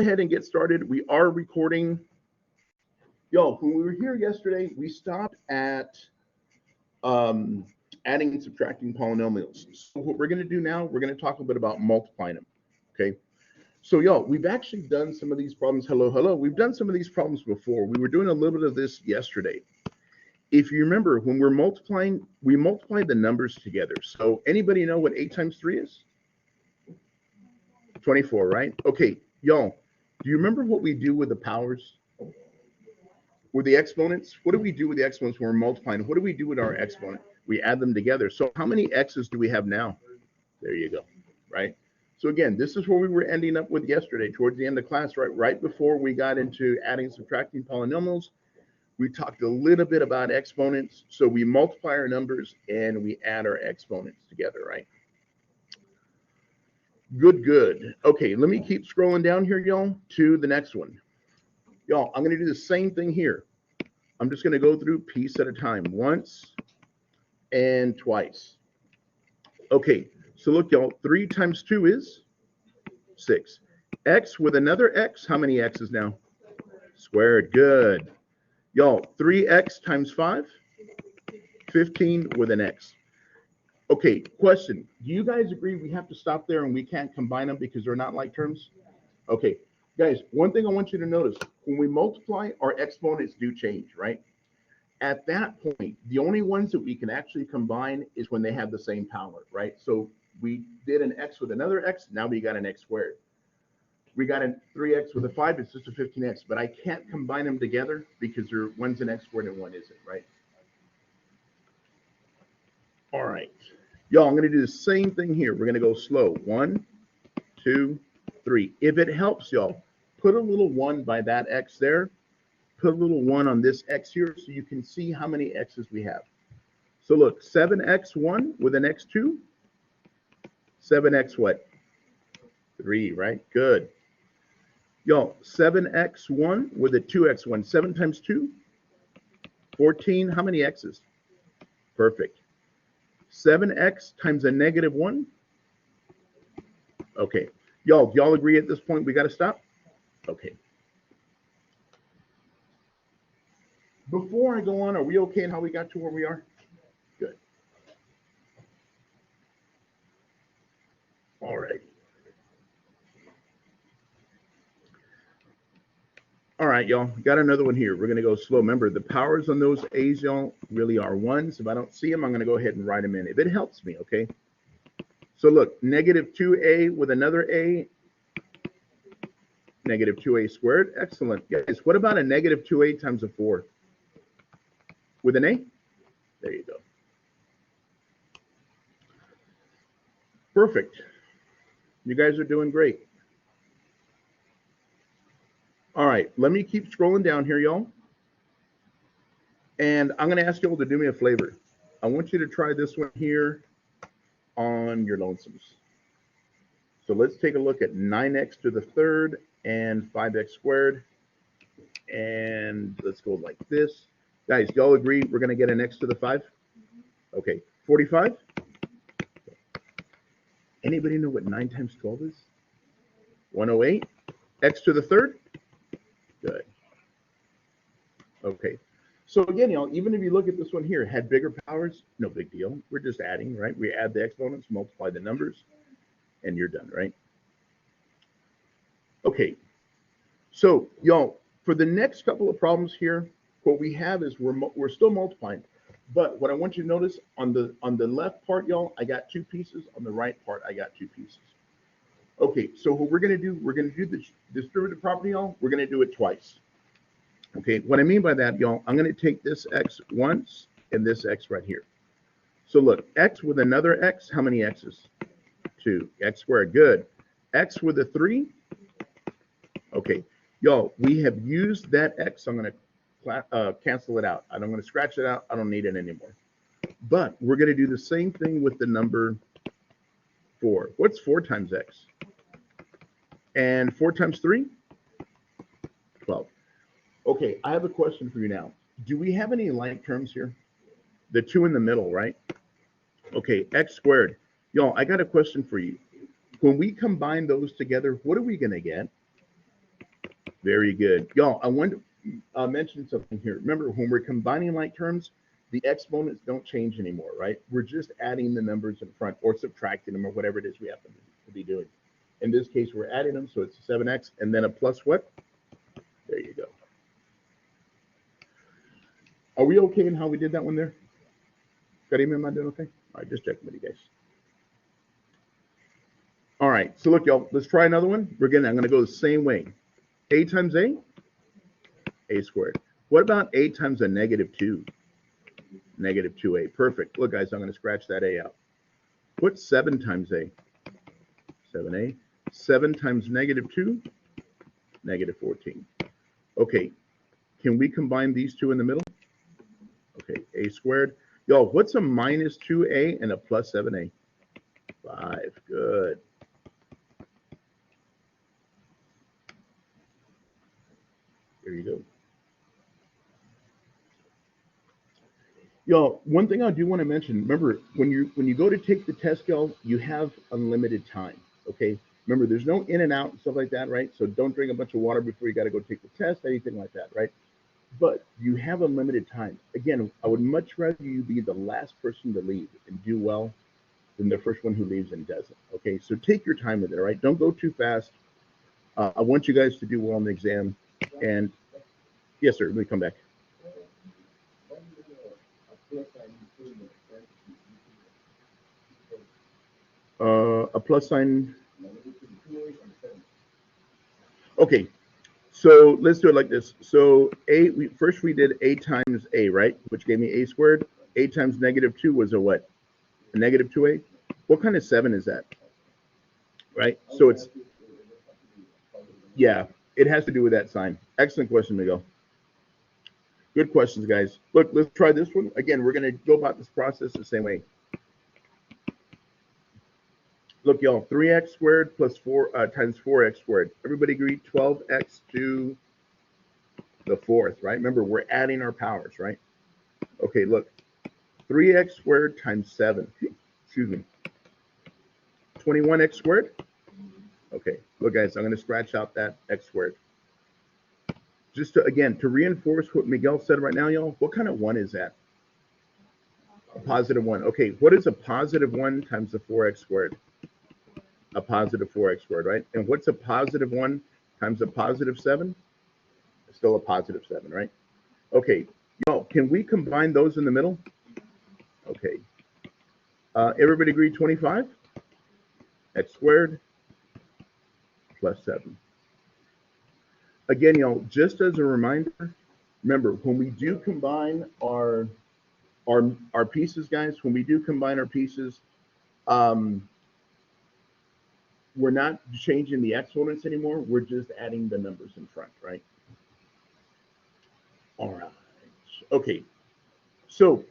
ahead and get started. We are recording. Yo, when we were here yesterday, we stopped at um, adding and subtracting polynomials. So what we're going to do now, we're going to talk a bit about multiplying them. Okay. So y'all, we've actually done some of these problems. Hello, hello. We've done some of these problems before. We were doing a little bit of this yesterday. If you remember, when we're multiplying, we multiply the numbers together. So anybody know what 8 times 3 is? 24, right? Okay, y'all, do you remember what we do with the powers? With the exponents? What do we do with the exponents when we're multiplying? What do we do with our exponent? We add them together. So how many x's do we have now? There you go, right? So again, this is where we were ending up with yesterday, towards the end of class, right before we got into adding, subtracting polynomials. We talked a little bit about exponents. So we multiply our numbers and we add our exponents together, right? Good. Okay, let me keep scrolling down here, y'all, to the next one. Y'all, I'm going to do the same thing here. I'm just going to go through piece at a time, once and twice. Okay, so look, y'all, 3 times 2 is 6. X with another x, how many x's now? Squared, good. Y'all, 3x times 5, 15 with an x. Okay, question. Do you guys agree we have to stop there and we can't combine them because they're not like terms? Okay, guys, one thing I want you to notice, when we multiply, our exponents do change, right? At that point, the only ones that we can actually combine is when they have the same power, right? So we did an x with another x, now we got an x squared. We got a 3x with a 5, it's just a 15x, but I can't combine them together because one's an x squared and one isn't, right? All right. Y'all, I'm going to do the same thing here. We're going to go slow. 1, 2, 3. If it helps, y'all, put a little 1 by that x there. Put a little 1 on this x here so you can see how many x's we have. So look, 7x1 with an x2. 7x what? 3, right? Good. Y'all, 7x1 with a 2x1. 7 times 2? 14. How many x's? Perfect. 7x times a negative 1. Okay. Y'all agree at this point we got to stop? Okay. Before I go on, are we okay in how we got to where we are? Good. All right. All right, y'all. Got another one here. We're going to go slow. Remember, the powers on those A's, y'all, really are 1s. If I don't see them, I'm going to go ahead and write them in. If it helps me, okay? So look, negative 2a with another a, negative 2a squared. Excellent. Guys, what about a negative 2a times a 4? With an a? There you go. Perfect. You guys are doing great. All right, let me keep scrolling down here, y'all. And I'm going to ask y'all to do me a favor. I want you to try this one here on your lonesomes. So let's take a look at 9x to the third and 5x squared. And let's go like this. Guys, y'all agree we're going to get an x to the 5? Okay, 45? Anybody know what 9 times 12 is? 108. X to the third? Good. Okay. So again, y'all, even if you look at this one here, had bigger powers, no big deal. We're just adding, right? We add the exponents, multiply the numbers, and you're done, right? Okay. So, y'all, for the next couple of problems here, what we have is we're still multiplying. But what I want you to notice on the left part, y'all, I got 2 pieces. On the right part, I got 2 pieces. Okay, so what we're going to do the distributive property, y'all. We're going to do it twice. Okay, what I mean by that, y'all, I'm going to take this x once and this x right here. So look, x with another x, how many x's? 2. X squared, good. X with a 3. Okay, y'all, we have used that x. I'm going to cancel it out. I'm going to scratch it out. I don't need it anymore. But we're going to do the same thing with the number 4. What's 4 times x? And 4 times 3? 12. Okay, I have a question for you now. Do we have any like terms here? The 2 in the middle, right? Okay, x squared. Y'all, I got a question for you. When we combine those together, what are we going to get? Very good. Y'all, I want to mention something here. Remember, when we're combining like terms, the exponents don't change anymore, right? We're just adding the numbers in front or subtracting them or whatever it is we happen to be doing. In this case, we're adding them, so it's 7x and then a plus what? There you go. Are we okay in how we did that one there? Karim, am I doing okay? All right, just checking with you guys. All right, so look, y'all, let's try another one. I'm going to go the same way. A times A squared. What about A times a negative 2? Negative 2A. Perfect. Look, guys, I'm going to scratch that A out. What's 7 times A? 7A. 7 times negative 2? Negative 14. Okay, can we combine these two in the middle? Okay, A squared. Y'all, what's a minus 2A and a plus 7A? 5. Good. There you go. Y'all, one thing I do want to mention, remember, when you go to take the test, y'all, you have unlimited time, okay? Remember, there's no in and out and stuff like that, right? So don't drink a bunch of water before you got to go take the test, anything like that, right? But you have unlimited time. Again, I would much rather you be the last person to leave and do well than the first one who leaves and doesn't, okay? So take your time with it, all right? Don't go too fast. I want you guys to do well on the exam. And yes, sir, let me come back. A plus sign. Okay, so let's do it like this. So first we did A times A, right? Which gave me A squared. A times negative 2 was a what? A negative 2A? What kind of 7 is that? Right? So it's, yeah, it has to do with that sign. Excellent question, Miguel. Good questions, guys. Look, let's try this one. Again, we're going to go about this process the same way. Look, y'all, 3x squared plus 4 times 4x squared. Everybody agree? 12x to the fourth, right? Remember, we're adding our powers, right? Okay, look, 3x squared times 7. Excuse me. 21x squared. Okay, look, guys, I'm going to scratch out that x squared. Just to, again, to reinforce what Miguel said right now, y'all, what kind of 1 is that? A positive 1. Okay, what is a positive 1 times the 4x squared? A positive 4x squared, right? And what's a positive 1 times a positive 7? It's still a positive 7, right? Okay, y'all, can we combine those in the middle? Okay. Everybody agree 25? X squared plus 7. Again, y'all, just as a reminder, remember, when we do combine our pieces, guys, when we do combine our pieces, we're not changing the exponents anymore. We're just adding the numbers in front, right? All right. Okay. So,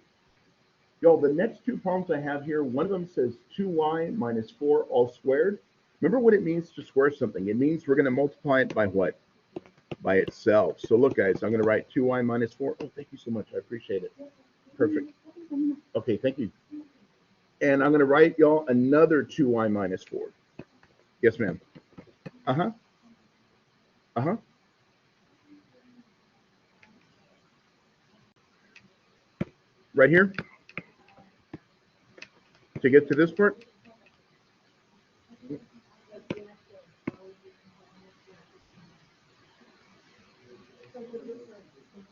y'all, the next two problems I have here, one of them says 2y minus 4 all squared. Remember what it means to square something. It means we're going to multiply it by what? By itself. So look, guys, I'm going to write 2y minus 4. Oh, thank you so much. I appreciate it. Perfect. Okay, thank you. And I'm going to write, y'all, another 2y minus 4. Yes, ma'am. Uh-huh. Uh-huh. Right here? To get to this part?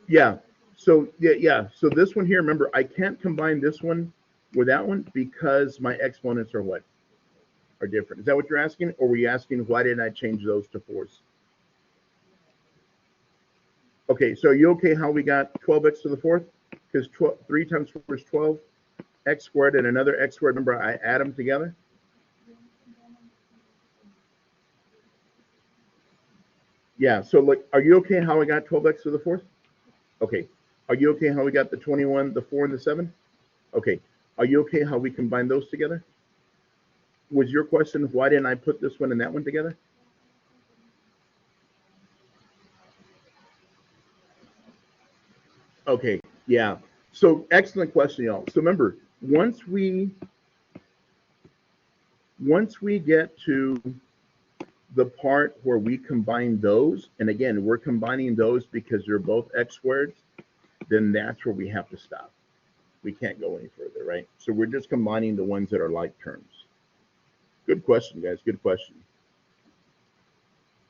Yeah. So yeah. So this one here, remember, I can't combine this one with that one because my exponents are what? Are different. Is that what you're asking? Or were you asking why didn't I change those to 4s? Okay, so are you okay how we got 12x to the 4th? Because 3 times 4 is 12. X squared and another x squared, remember, I add them together. Yeah, so like, are you okay how I got 12x to the 4th? Okay. Are you okay how we got the 21, the 4, and the 7? Okay. Are you okay how we combine those together? Was your question, why didn't I put this one and that one together? Okay, yeah. So excellent question, y'all. So remember, once we get to the part where we combine those, and again, we're combining those because they're both x squared, then that's where we have to stop. We can't go any further, right? So we're just combining the ones that are like terms. Good question, guys. Good question.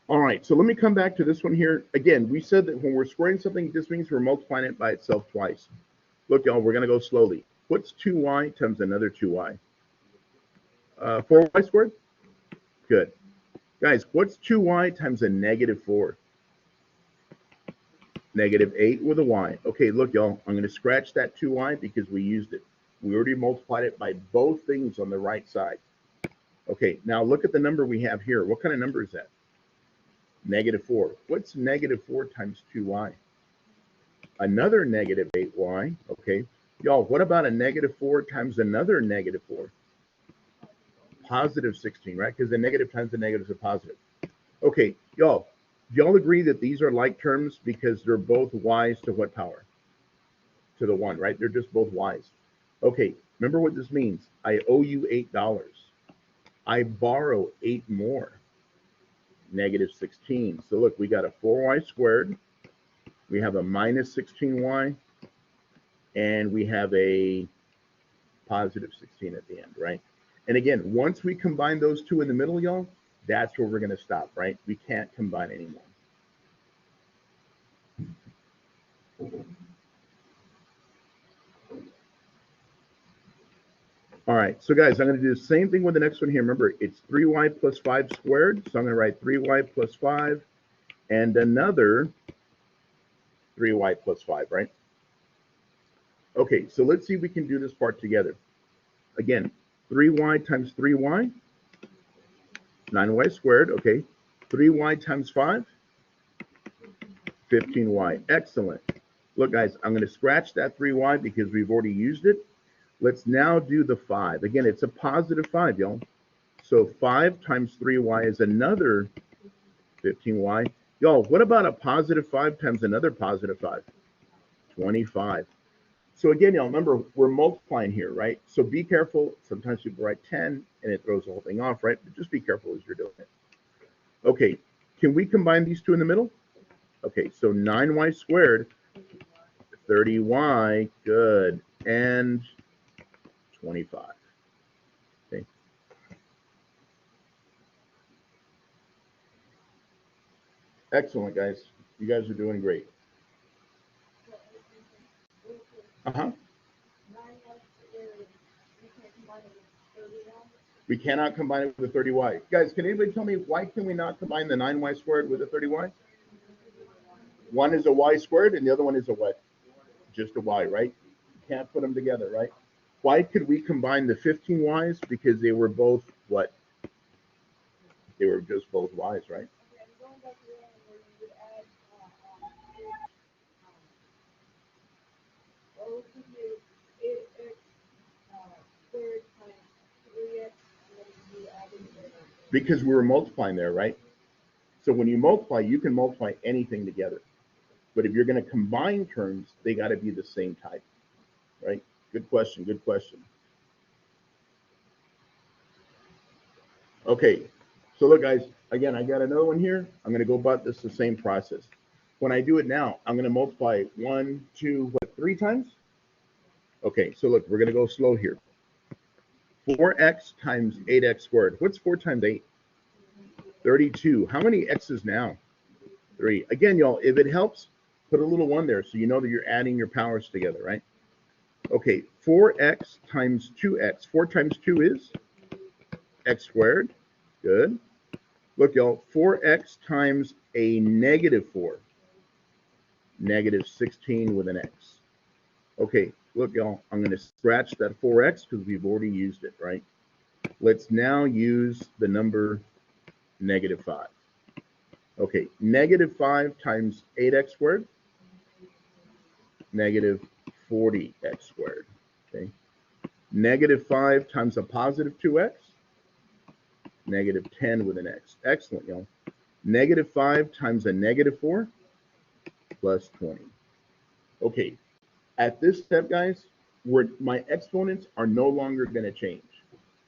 All right, so let me come back to this one here. Again, we said that when we're squaring something, this means we're multiplying it by itself twice. Look, y'all, we're going to go slowly. What's 2y times another 2y? 4y squared? Good. Guys, what's 2y times a negative 4? Negative 8 with a y. Okay, look, y'all, I'm going to scratch that 2y because we used it. We already multiplied it by both things on the right side. Okay, now look at the number we have here. What kind of number is that? Negative 4. What's negative 4 times 2y? Another negative 8y. Okay, y'all, what about a negative 4 times another negative 4? Positive 16, right? Because the negative times the negative is a positive. Okay, y'all, do y'all agree that these are like terms because they're both y's to what power? To the 1, right? They're just both y's. Okay, remember what this means. I owe you $8. I borrow 8 more. Negative 16. So look, we got a 4y squared. We have a minus 16y. And we have a positive 16 at the end, right? And again, once we combine those two in the middle, y'all, that's where we're going to stop, right? We can't combine anymore. All right, so guys, I'm going to do the same thing with the next one here. Remember, it's 3y plus 5 squared. So I'm going to write 3y plus 5 and another 3y plus 5, right? Okay, so let's see if we can do this part together. Again, 3y times 3y, 9y squared, okay. 3y times 5, 15y. Excellent. Look, guys, I'm going to scratch that 3y because we've already used it. Let's now do the 5. Again, it's a positive 5, y'all. So 5 times 3y is another 15y. Y'all, what about a positive 5 times another positive 5? 25. So again, y'all, remember, we're multiplying here, right? So be careful. Sometimes people write 10 and it throws the whole thing off, right? But just be careful as you're doing it. Okay, can we combine these two in the middle? Okay, so 9y squared, 30y, good, and 25. Okay. Excellent, guys. You guys are doing great. Uh-huh. We cannot combine it with the 30y. Guys, can anybody tell me why can we not combine the 9y squared with the 30y? One is a y squared and the other one is a what? Just a y, right? You can't put them together, right? Why could we combine the 15y's? Because they were both what? They were just both y's, right? Because we were multiplying there, right? So when you multiply, you can multiply anything together. But if you're going to combine terms, they got to be the same type, right? Good question, good question. Okay, so look, guys, again, I got another one here. I'm going to go about this the same process. When I do it now, I'm going to multiply 1, 2, what, 3 times? Okay, so look, we're going to go slow here. 4x times 8x squared. What's 4 times 8? 32. How many x's now? 3. Again, y'all, if it helps, put a little 1 there so you know that you're adding your powers together, right? Okay, 4x times 2x. 4 times 2 is x squared. Good. Look, y'all, 4x times a negative 4. Negative 16 with an x. Okay, look, y'all, I'm going to scratch that 4x because we've already used it, right? Let's now use the number negative 5. Okay, negative 5 times 8x squared, negative 40x squared. Okay, negative 5 times a positive 2x, negative 10 with an x. Excellent, y'all. Negative 5 times a negative 4 plus 20. Okay, at this step, guys, my exponents are no longer going to change.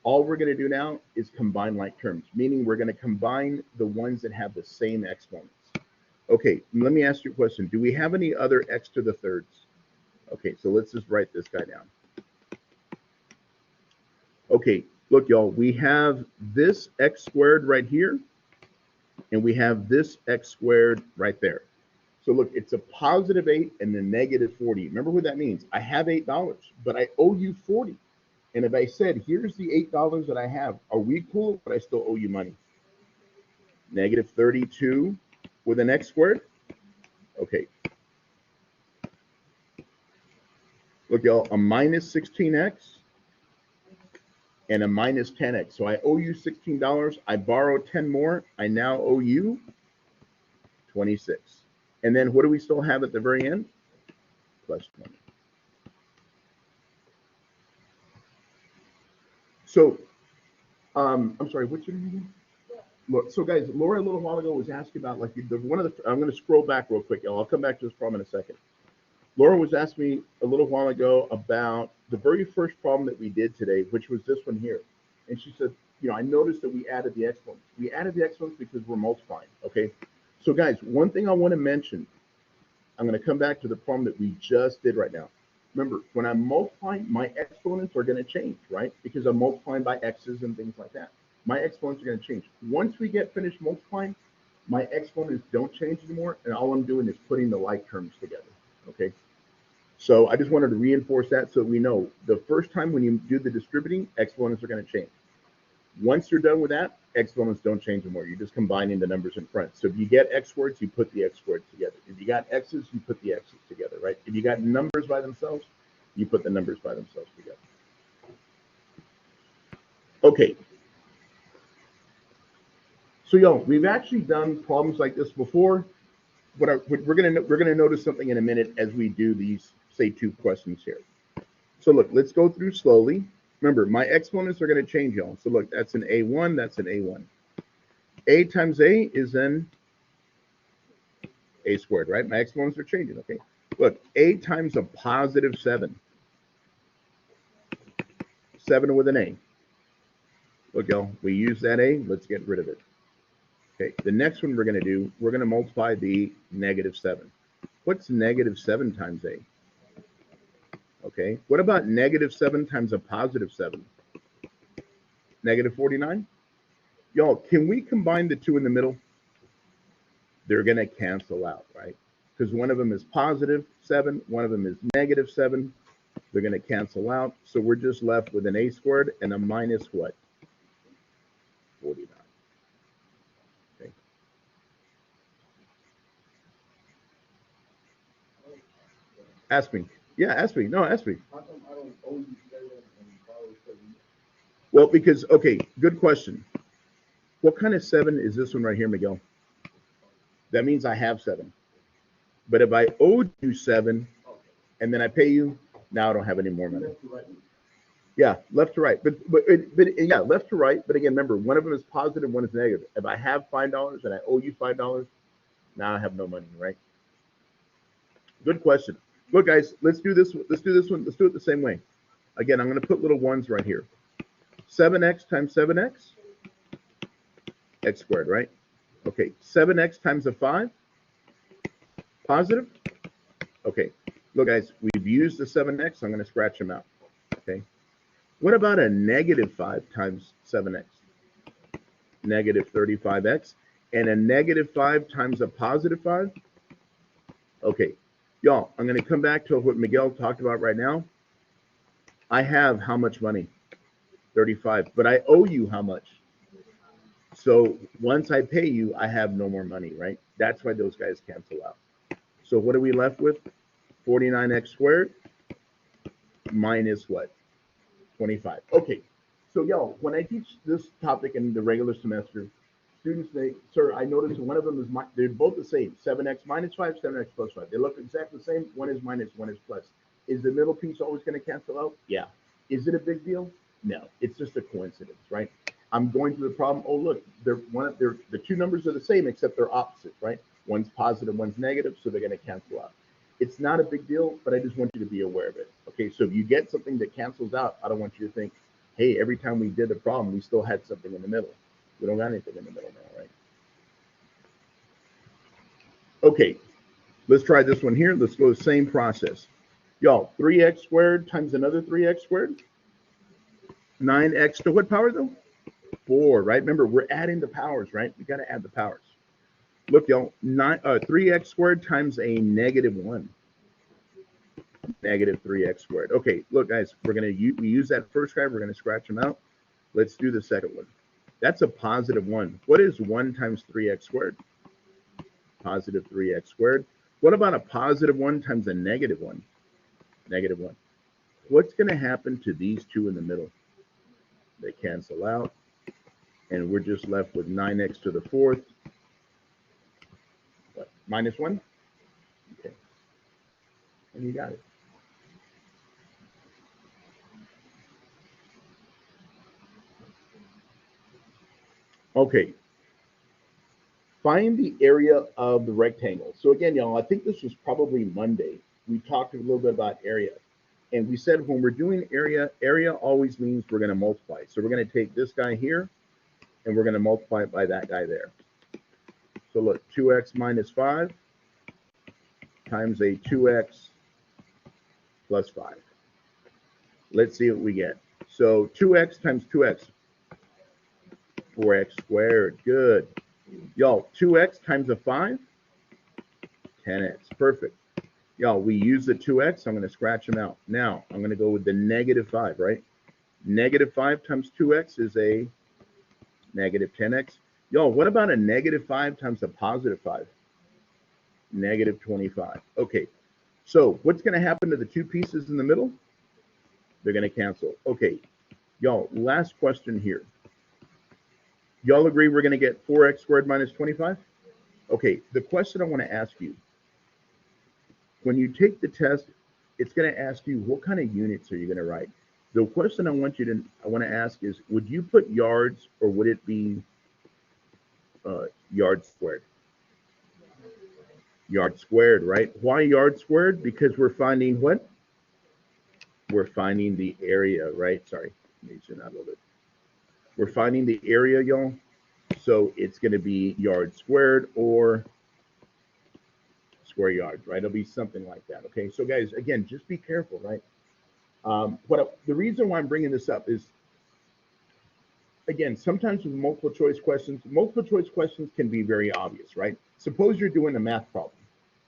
All we're going to do now is combine like terms, meaning we're going to combine the ones that have the same exponents. Okay, let me ask you a question. Do we have any other x to the thirds? Okay, so let's just write this guy down. Okay, look, y'all, we have this x squared right here, and we have this x squared right there. So look, it's a positive 8 and a negative 40. Remember what that means? I have $8, but I owe you 40. And if I said, here's the $8 that I have, are we cool, but I still owe you money? Negative 32 with an x squared? Okay. Look, y'all, a minus 16x and a minus 10x. So I owe you $16. I borrowed 10 more. I now owe you 26. And then what do we still have at the very end? Plus 20. So, I'm sorry, what's your name again? Look, so guys, Laura a little while ago was asking about like I'm going to scroll back real quick, y'all. I'll come back to this problem in a second. Laura was asking me a little while ago about the very first problem that we did today, which was this one here. And she said, I noticed that we added the exponents. We added the exponents because we're multiplying, okay? So guys, one thing I want to mention, I'm going to come back to the problem that we just did right now. Remember, when I'm multiplying, my exponents are going to change, right? Because I'm multiplying by x's and things like that. My exponents are going to change. Once we get finished multiplying, my exponents don't change anymore, and all I'm doing is putting the like terms together, okay? So I just wanted to reinforce that so we know the first time when you do the distributing, exponents are going to change. Once you're done with that, exponents don't change anymore. You're just combining the numbers in front. So if you get x squareds, you put the x squareds together. If you got x's, you put the x's together, right? If you got numbers by themselves, you put the numbers by themselves together. Okay. So y'all, we've actually done problems like this before. We're gonna notice something in a minute as we do these, say, 2 questions here. So look, let's go through slowly. Remember, my exponents are going to change, y'all. So look, that's an A1, that's an A1. A times A is then A squared, right? My exponents are changing, okay? Look, A times a positive 7. 7 with an A. Look, y'all, we use that A. Let's get rid of it. Okay, the next one we're going to do, we're going to multiply the negative 7. What's negative 7 times A? Okay, what about negative 7 times a positive 7? Negative 49? Y'all, can we combine the 2 in the middle? They're going to cancel out, right? Because one of them is positive 7, one of them is negative 7. They're going to cancel out. So we're just left with an A squared and a minus what? 49. Okay. Ask me. Yeah, ask me. No, ask me. Well, because, okay, good question. What kind of 7 is this one right here, Miguel? That means I have 7. But if I owed you 7 and then I pay you, now I don't have any more money. Yeah, left to right. But yeah, left to right. But again, remember, one of them is positive, one is negative. If I have $5 and I owe you $5, now I have no money, right? Good question. Look, guys, let's do this. Let's do this one. Let's do it the same way. Again, I'm going to put little ones right here. 7x times 7x, x squared, right? Okay, 7x times a 5, positive. Okay, look, guys, we've used the 7x. I'm going to scratch them out. Okay, what about a negative 5 times 7x? Negative 35x. And a negative 5 times a positive 5? Okay, y'all, I'm going to come back to what Miguel talked about right now. I have how much money? 35. But I owe you how much? So once I pay you, I have no more money, right? That's why those guys cancel out. So what are we left with? 49x squared minus what? 25. Okay. So y'all, when I teach this topic in the regular semester, students say, sir, I noticed one of them is, they're both the same, 7x minus 5, 7x plus 5. They look exactly the same. One is minus, one is plus. Is the middle piece always going to cancel out? Yeah. Is it a big deal? No. It's just a coincidence, right? I'm going through the problem. Oh, look, the 2 numbers are the same, except they're opposites, right? One's positive, one's negative, so they're going to cancel out. It's not a big deal, but I just want you to be aware of it. Okay, so if you get something that cancels out, I don't want you to think, hey, every time we did the problem, we still had something in the middle. We don't got anything in the middle now, right? Okay, let's try this one here. Let's go the same process. Y'all, 3x squared times another 3x squared. 9x to what power though? 4, right? Remember, we're adding the powers, right? We got to add the powers. Look, y'all, 3x squared times a negative 1. Negative 3x squared. Okay, look, guys, we use that first guy. We're going to scratch them out. Let's do the second one. That's a positive 1. What is 1 times 3x squared? Positive 3x squared. What about a positive 1 times a negative 1? Negative 1. What's going to happen to these two in the middle? They cancel out, and we're just left with 9x to the 4th. What? Minus 1? Okay. And you got it. Okay. Find the area of the rectangle. So again, y'all, I think this was probably Monday. We talked a little bit about area. And we said when we're doing area, area always means we're going to multiply. So we're going to take this guy here, and we're going to multiply it by that guy there. So look, 2x minus 5 times a 2x plus 5. Let's see what we get. So 2x times 2x, 4x squared. Good. Y'all, 2x times a 5, 10x. Perfect. Y'all, we use the 2x. I'm going to scratch them out. Now, I'm going to go with the negative 5, right? Negative 5 times 2x is a negative 10x. Y'all, what about a negative 5 times a positive 5? Negative 25. Okay, so what's going to happen to the two pieces in the middle? They're going to cancel. Okay, y'all, last question here. Y'all agree we're going to get 4x squared minus 25? Okay, the question I want to ask you, when you take the test, it's going to ask you what kind of units are you going to write. The question I want to ask is, would you put yards or would it be yard squared? Yard squared, right? Why yard squared? Because we're finding what? We're finding the area, right? Sorry, let me zoom out a little bit. We're finding the area, y'all. So it's going to be yard squared or square yards, right? It'll be something like that. Okay, so guys, again, just be careful, right? The reason why I'm bringing this up is, again, sometimes with multiple choice questions can be very obvious, right? Suppose you're doing a math problem,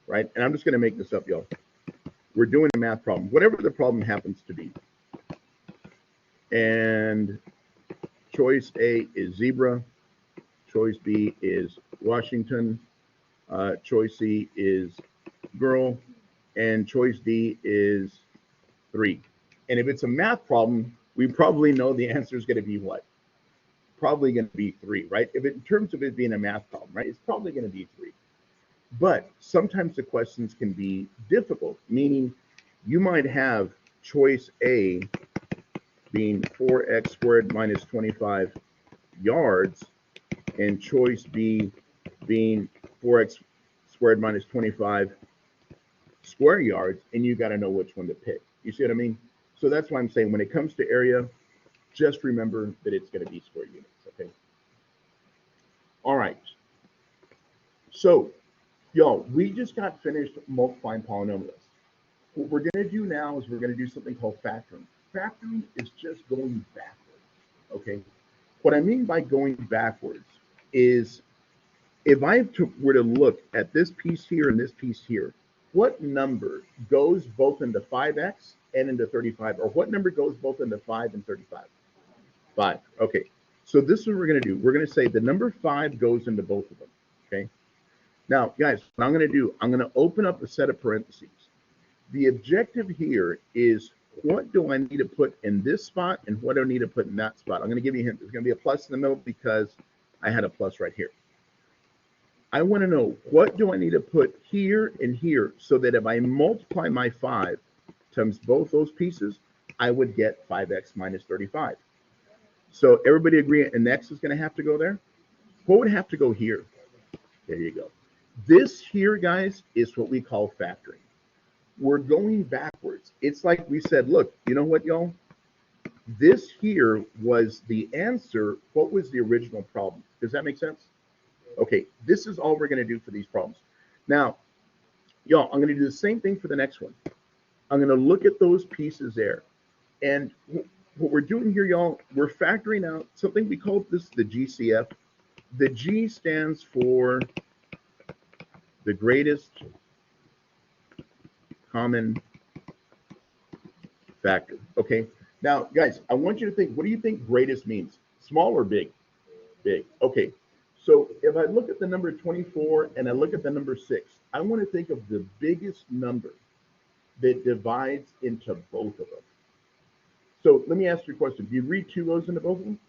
right? And I'm just going to make this up, y'all. We're doing a math problem, whatever the problem happens to be. And choice A is zebra, choice B is Washington, choice C is girl, and choice D is 3. And if it's a math problem, we probably know the answer is going to be what? Probably going to be 3, right? In terms of it being a math problem, right? It's probably going to be 3. But sometimes the questions can be difficult, meaning you might have choice A being 4x squared minus 25 yards and choice B being 4x squared minus 25 square yards, and you got to know which one to pick. You see what I mean? So that's why I'm saying when it comes to area, just remember that it's going to be square units, okay? All right. So, y'all, we just got finished multiplying polynomials. What we're going to do now is we're going to do something called factoring. Factoring is just going backwards, okay? What I mean by going backwards is if I were to look at this piece here and this piece here, what number goes both into 5x and into 35? Or what number goes both into 5 and 35? 5. Okay. So this is what we're going to do. We're going to say the number 5 goes into both of them. Okay. Now, guys, what I'm going to do, I'm going to open up a set of parentheses. The objective here is what do I need to put in this spot and what do I need to put in that spot? I'm going to give you a hint. There's going to be a plus in the middle because I had a plus right here. I want to know what do I need to put here and here so that if I multiply my 5 times both those pieces, I would get 5x minus 35. So everybody agree an x is going to have to go there? What would have to go here? There you go. This here, guys, is what we call factoring. We're going backwards. It's like we said, look, you know what, y'all? This here was the answer. What was the original problem? Does that make sense? Okay, this is all we're going to do for these problems. Now, y'all, I'm going to do the same thing for the next one. I'm going to look at those pieces there. And what we're doing here, y'all, we're factoring out something, we call this the GCF. The G stands for the greatest common factor. Okay. Now, guys, I want you to think, what do you think greatest means? Small or big? Big. Okay. So if I look at the number 24 and I look at the number 6, I want to think of the biggest number that divides into both of them. So let me ask you a question. Do you read 2 goes into both of them?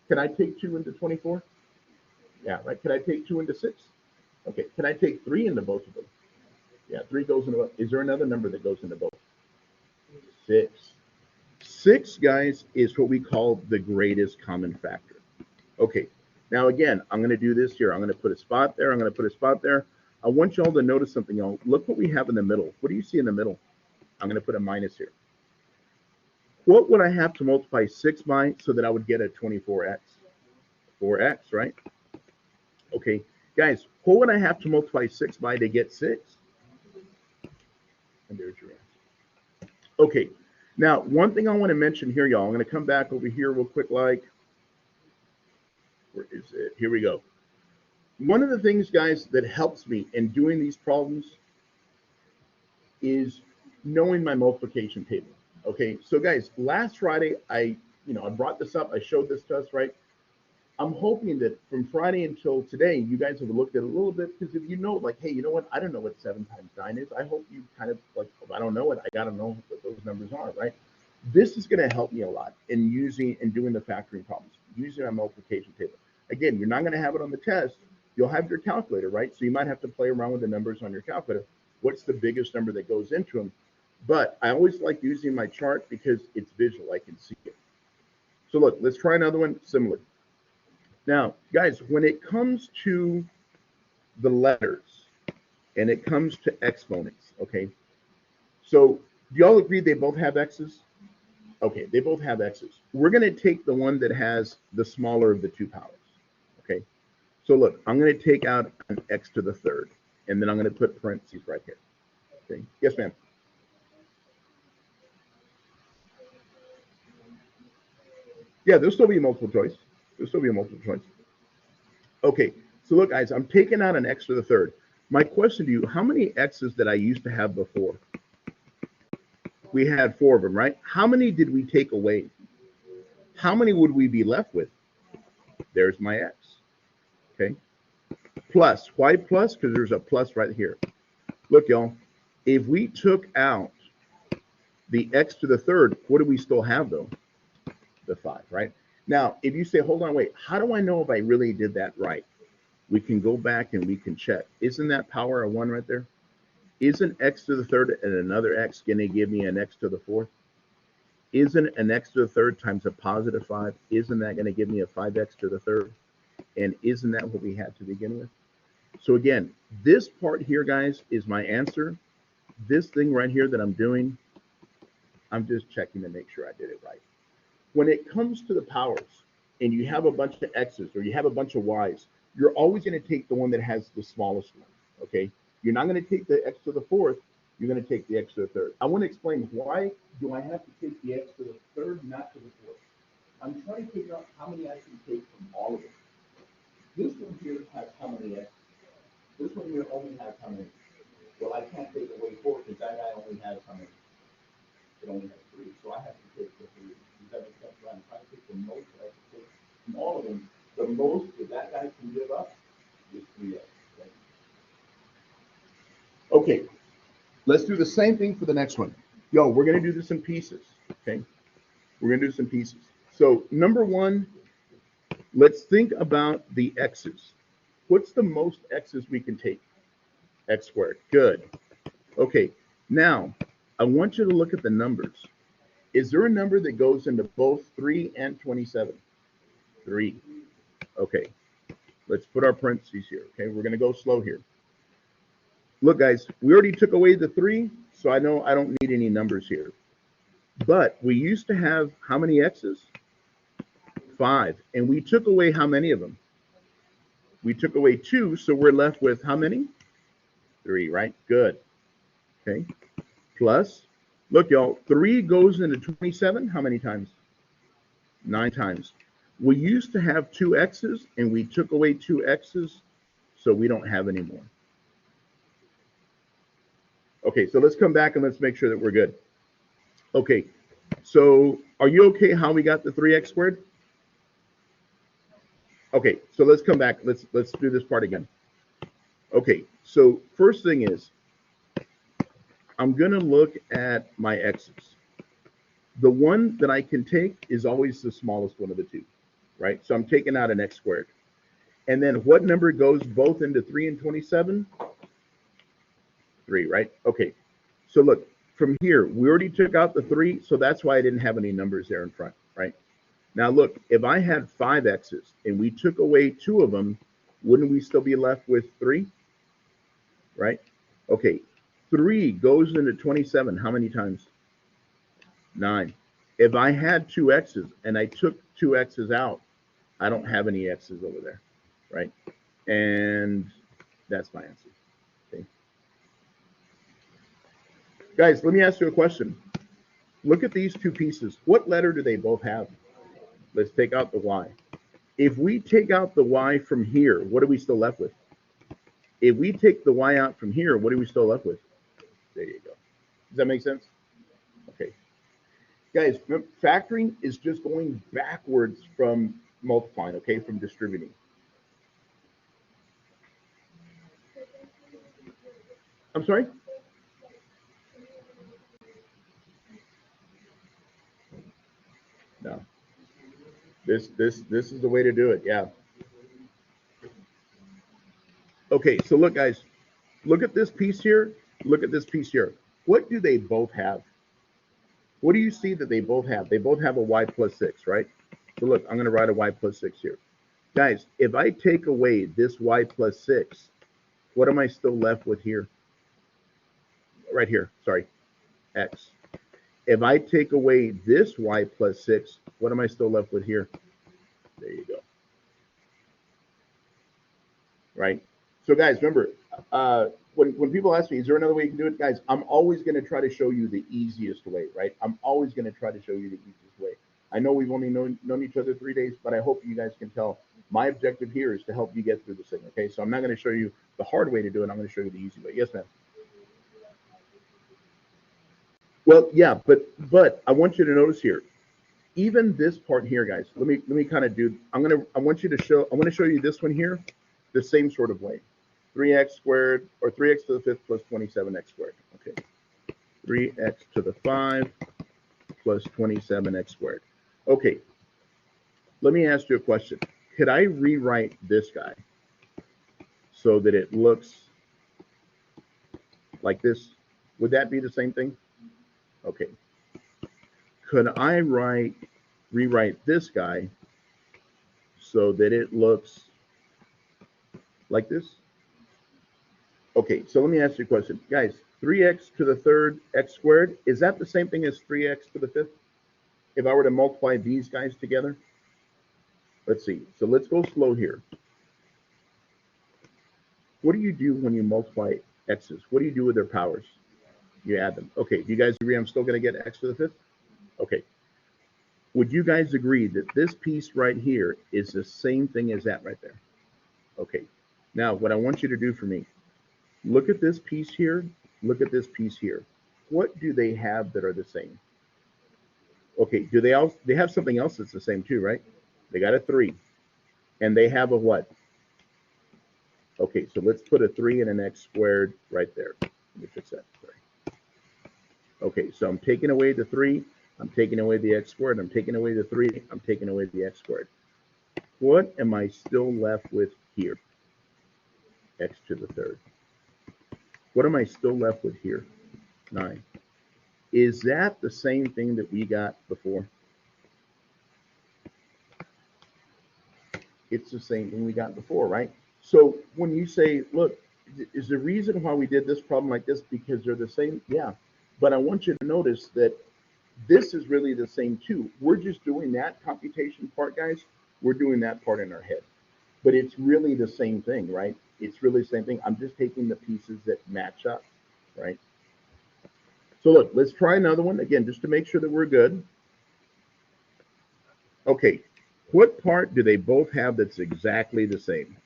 Can I take 2 into 24? Yeah, right. Can I take 2 into 6? Okay. Can I take 3 into both of them? Yeah, 3 goes into both. Is there another number that goes into both? 6. 6, guys, is what we call the greatest common factor. Okay. Now, again, I'm going to do this here. I'm going to put a spot there. I'm going to put a spot there. I want y'all to notice something, y'all. Look what we have in the middle. What do you see in the middle? I'm going to put a minus here. What would I have to multiply 6 by so that I would get a 24x? 4x, right? Okay, guys, what would I have to multiply 6 by to get 6? And there's your answer. Okay, now, one thing I want to mention here, y'all. I'm going to come back over here real quick, like, where is it? Here we go. One of the things, guys, that helps me in doing these problems is knowing my multiplication table. Okay, so guys, last Friday, I brought this up. I showed this to us, right? I'm hoping that from Friday until today, you guys have looked at it a little bit, because if you know, like, hey, you know what? I don't know what 7 times 9 is. I hope you kind of, like, if I don't know it, I got to know what those numbers are, right? This is going to help me a lot in doing the factoring problems, using my multiplication table. Again, you're not going to have it on the test. You'll have your calculator, right? So you might have to play around with the numbers on your calculator. What's the biggest number that goes into them? But I always like using my chart because it's visual. I can see it. So look, let's try another one similar. Now, guys, when it comes to the letters and it comes to exponents, okay? So do y'all agree they both have x's? Okay, they both have x's. We're going to take the one that has the smaller of the 2 powers, okay? So look, I'm going to take out an x to the 3rd, and then I'm going to put parentheses right here. Okay? Yes, ma'am. Yeah, there'll still be a multiple choice. There'll still be a multiple choice. Okay, so look, guys, I'm taking out an x to the 3rd. My question to you, how many x's did I used to have before? We had 4 of them, right? How many did we take away? How many would we be left with? There's my x, okay? Plus, why plus? Because there's a plus right here. Look, y'all, if we took out the x to the 3rd, what do we still have, though? The 5, right? Now, if you say, hold on, wait, how do I know if I really did that right? We can go back and we can check. Isn't that power of 1 right there? Isn't x to the 3rd and another x going to give me an x to the 4th? Isn't an x to the 3rd times a positive 5, isn't that going to give me a 5x to the 3rd? And isn't that what we had to begin with? So again, this part here, guys, is my answer. This thing right here that I'm doing, I'm just checking to make sure I did it right. When it comes to the powers, and you have a bunch of x's or you have a bunch of y's, you're always going to take the one that has the smallest one, okay? You're not going to take the x to the 4th, you're going to take the x to the 3rd. I want to explain, why do I have to take the x to the 3rd, not to the 4th? I'm trying to figure out how many I can take from all of them. This one here has how many x's? This one here only has how many? Well, I can't take away 4 because that guy only has how many? It only has 3, so I have to take the 3. Does that make sense? I'm trying to take the most that I can take from all of them. The most that guy can give up is 3x. Okay, let's do the same thing for the next one. Yo, we're going to do this in pieces, okay? We're going to do this in pieces. So number 1, let's think about the x's. What's the most x's we can take? X squared. Good. Okay, now I want you to look at the numbers. Is there a number that goes into both 3 and 27? 3. Okay, let's put our parentheses here. Okay, we're going to go slow here. Look, guys, we already took away the 3, so I know I don't need any numbers here. But we used to have how many x's? 5. And we took away how many of them? We took away 2, so we're left with how many? 3, right? Good. Okay. Plus, look, y'all, 3 goes into 27 how many times? 9 times. We used to have 2 x's, and we took away 2 x's, so we don't have any more. Okay, so let's come back and let's make sure that we're good. Okay, so are you okay how we got the 3x squared? Okay, so let's come back. Let's do this part again. Okay, so first thing is, I'm going to look at my x's. The one that I can take is always the smallest one of the two, right? So I'm taking out an x squared. And then what number goes both into 3 and 27? 3, right? Okay, so look, from here, we already took out the 3, so that's why I didn't have any numbers there in front, right? Now look, if I had 5 x's and we took away 2 of them, wouldn't we still be left with 3? Right? Okay, 3 goes into 27 how many times? 9. If I had 2 x's and I took 2 x's out, I don't have any x's over there, right? And that's my answer. Okay. Guys, let me ask you a question. Look at these two pieces. What letter do they both have? Let's take out the y. If we take out the y from here, what are we still left with? If we take the y out from here, what are we still left with? There you go. Does that make sense? Okay. Guys, factoring is just going backwards from multiplying, okay, from distributing. I'm sorry? No. This is the way to do it, yeah. Okay, so look, guys, look at this piece here. Look at this piece here. What do they both have? What do you see that they both have? They both have a y plus 6, right? So look, I'm going to write a y plus 6 here. Guys, if I take away this y plus 6, what am I still left with here? Right here, sorry, x. If I take away this y plus 6, what am I still left with here? There you go. Right? So guys, remember, when people ask me, is there another way you can do it? Guys, I'm always going to try to show you the easiest way, right? I'm always going to try to show you the easiest way. I know we've only known each other 3 days, but I hope you guys can tell my objective here is to help you get through this thing, okay? So I'm not going to show you the hard way to do it. I'm going to show you the easy way. Yes, ma'am. Well, yeah, but I want you to notice here, even this part here, guys. Let me kind of do. I want you to show. I want to show you this one here, the same sort of way. 3x squared or 3x to the 5th plus 27x squared. Okay, 3x to the 5 plus 27x squared. Okay, let me ask you a question. Could I rewrite this guy so that it looks like this? Would that be the same thing? Okay. Could I rewrite this guy so that it looks like this? Okay, so let me ask you a question. Guys, 3x to the 3rd x squared, is that the same thing as 3x to the 5th? If I were to multiply these guys together? Let's see. So let's go slow here. What do you do when you multiply x's? What do you do with their powers? You add them. Okay, do you guys agree I'm still going to get x to the 5th? Okay. Would you guys agree that this piece right here is the same thing as that right there? Okay. Now, what I want you to do for me, look at this piece here. Look at this piece here. What do they have that are the same? Okay, do they have something else that's the same too, right? They got a 3. And they have a what? Okay, so let's put a 3 and an x squared right there. Let me fix that. Sorry. Okay, so I'm taking away the 3. I'm taking away the x squared. I'm taking away the 3. I'm taking away the x squared. What am I still left with here? X to the 3rd. What am I still left with here? 9. Is that the same thing that we got before? It's the same thing we got before, right? So when you say, look, is the reason why we did this problem like this because they're the same? Yeah. But I want you to notice that This is really the same too. We're just doing that computation part, guys. We're doing that part in our head. But it's really the same thing, right? It's really the same thing. I'm just taking the pieces that match up, right? So look, let's try another one again, just to make sure that we're good. Okay, what part do they both have that's exactly the same?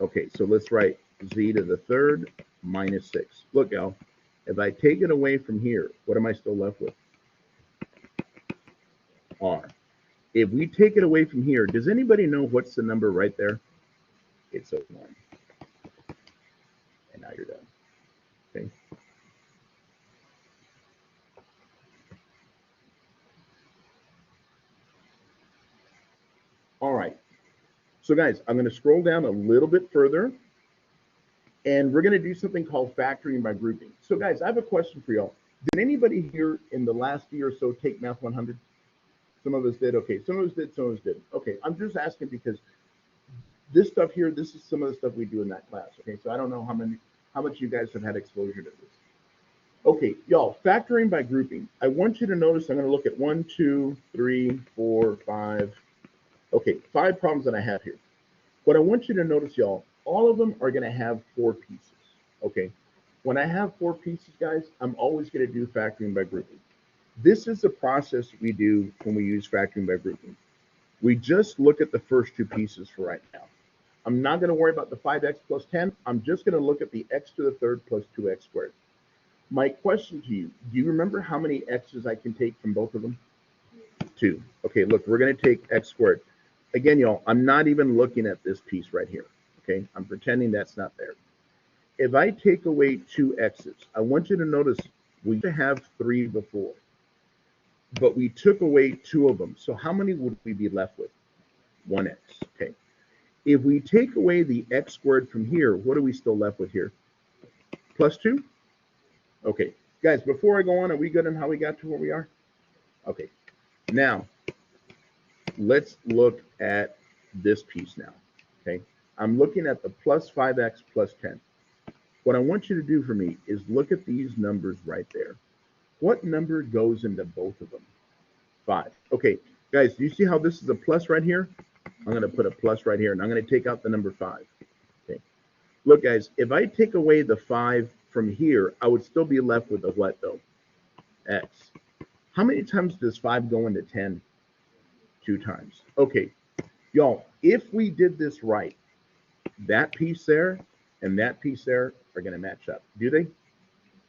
Okay, so let's write z to the third minus 6. Look, Al, if I take it away from here, what am I still left with? R. If we take it away from here, does anybody know what's the number right there? It's a 1. And now you're done. Okay. All right. So guys, I'm going to scroll down a little bit further, and we're going to do something called factoring by grouping. So guys, I have a question for y'all. Did anybody here in the last year or so take Math 100? Some of us did. Okay. Some of us did. Some of us didn't. Okay. I'm just asking because this stuff here, this is some of the stuff we do in that class. Okay. So I don't know how much you guys have had exposure to this. Okay, y'all, factoring by grouping. I want you to notice I'm going to look at 1, 2, 3, 4, 5. Okay, 5 problems that I have here. What I want you to notice, y'all, all of them are going to have 4 pieces. Okay, when I have 4 pieces, guys, I'm always going to do factoring by grouping. This is the process we do when we use factoring by grouping. We just look at the first 2 pieces for right now. I'm not going to worry about the 5x plus 10. I'm just going to look at the x to the third plus 2x squared. My question to you, do you remember how many x's I can take from both of them? 2. Okay, look, we're going to take x squared. Again, y'all, I'm not even looking at this piece right here. Okay, I'm pretending that's not there. If I take away 2 x's, I want you to notice we used to have 3 before, but we took away 2 of them. So how many would we be left with? 1x. Okay. If we take away the x squared from here, what are we still left with here? Plus 2? Okay, guys, before I go on, are we good on how we got to where we are? Okay, now let's look at this piece now. Okay, I'm looking at the plus 5x plus 10. What I want you to do for me is look at these numbers right there. What number goes into both of them? 5. Okay, guys, do you see how this is a plus right here? I'm going to put a plus right here, and I'm going to take out the number 5. Okay, look, guys, if I take away the 5 from here, I would still be left with a what, though? X. How many times does 5 go into 10? 2 times. Okay, y'all, if we did this right, that piece there and that piece there are going to match up. Do they?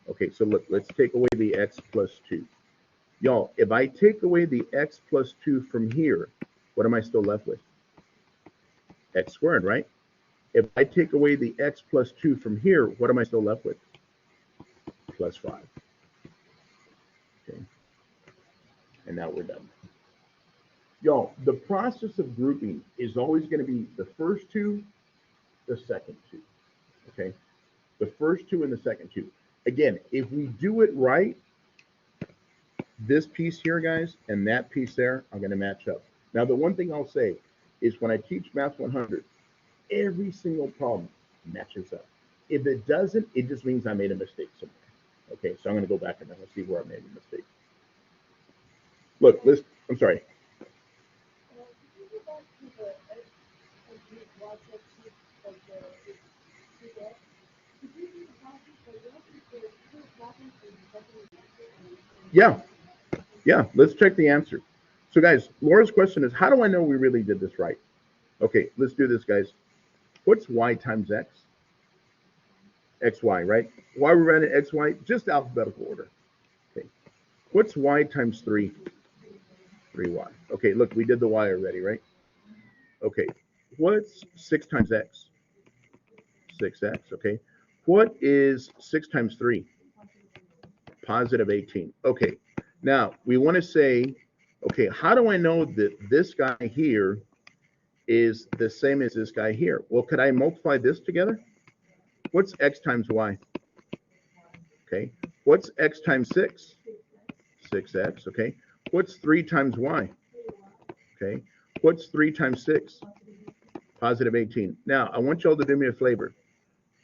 Okay, so look, let's take away the x plus 2. Y'all, if I take away the x plus 2 from here, what am I still left with? X squared, right? If I take away the x plus 2 from here, what am I still left with? Plus 5. Okay. And now we're done. Y'all, the process of grouping is always going to be the first 2, the second 2. Okay? The first 2 and the second 2. Again, if we do it right, this piece here, guys, and that piece there are going to match up. Now, the one thing I'll say is when I teach Math 100, every single problem matches up. If it doesn't, it just means I made a mistake somewhere. Okay, so I'm going to go back and I'm going to see where I made a mistake. Look, I'm sorry. Yeah, let's check the answer. So guys, Laura's question is, how do I know we really did this right? Okay, let's do this, guys. What's y times x? xy, right? Why are we running xy? Just alphabetical order. Okay. What's y times 3? 3y. Okay, look, we did the y already, right? Okay. What's 6 times x? 6x, okay. What is 6 times 3? Positive 18. Okay. Now, we want to say, okay, how do I know that this guy here is the same as this guy here? Well, could I multiply this together? What's x times y? Okay. What's x times 6? 6x, okay. What's 3 times y? Okay. What's 3 times 6? Positive 18. Now, I want y'all to do me a favor.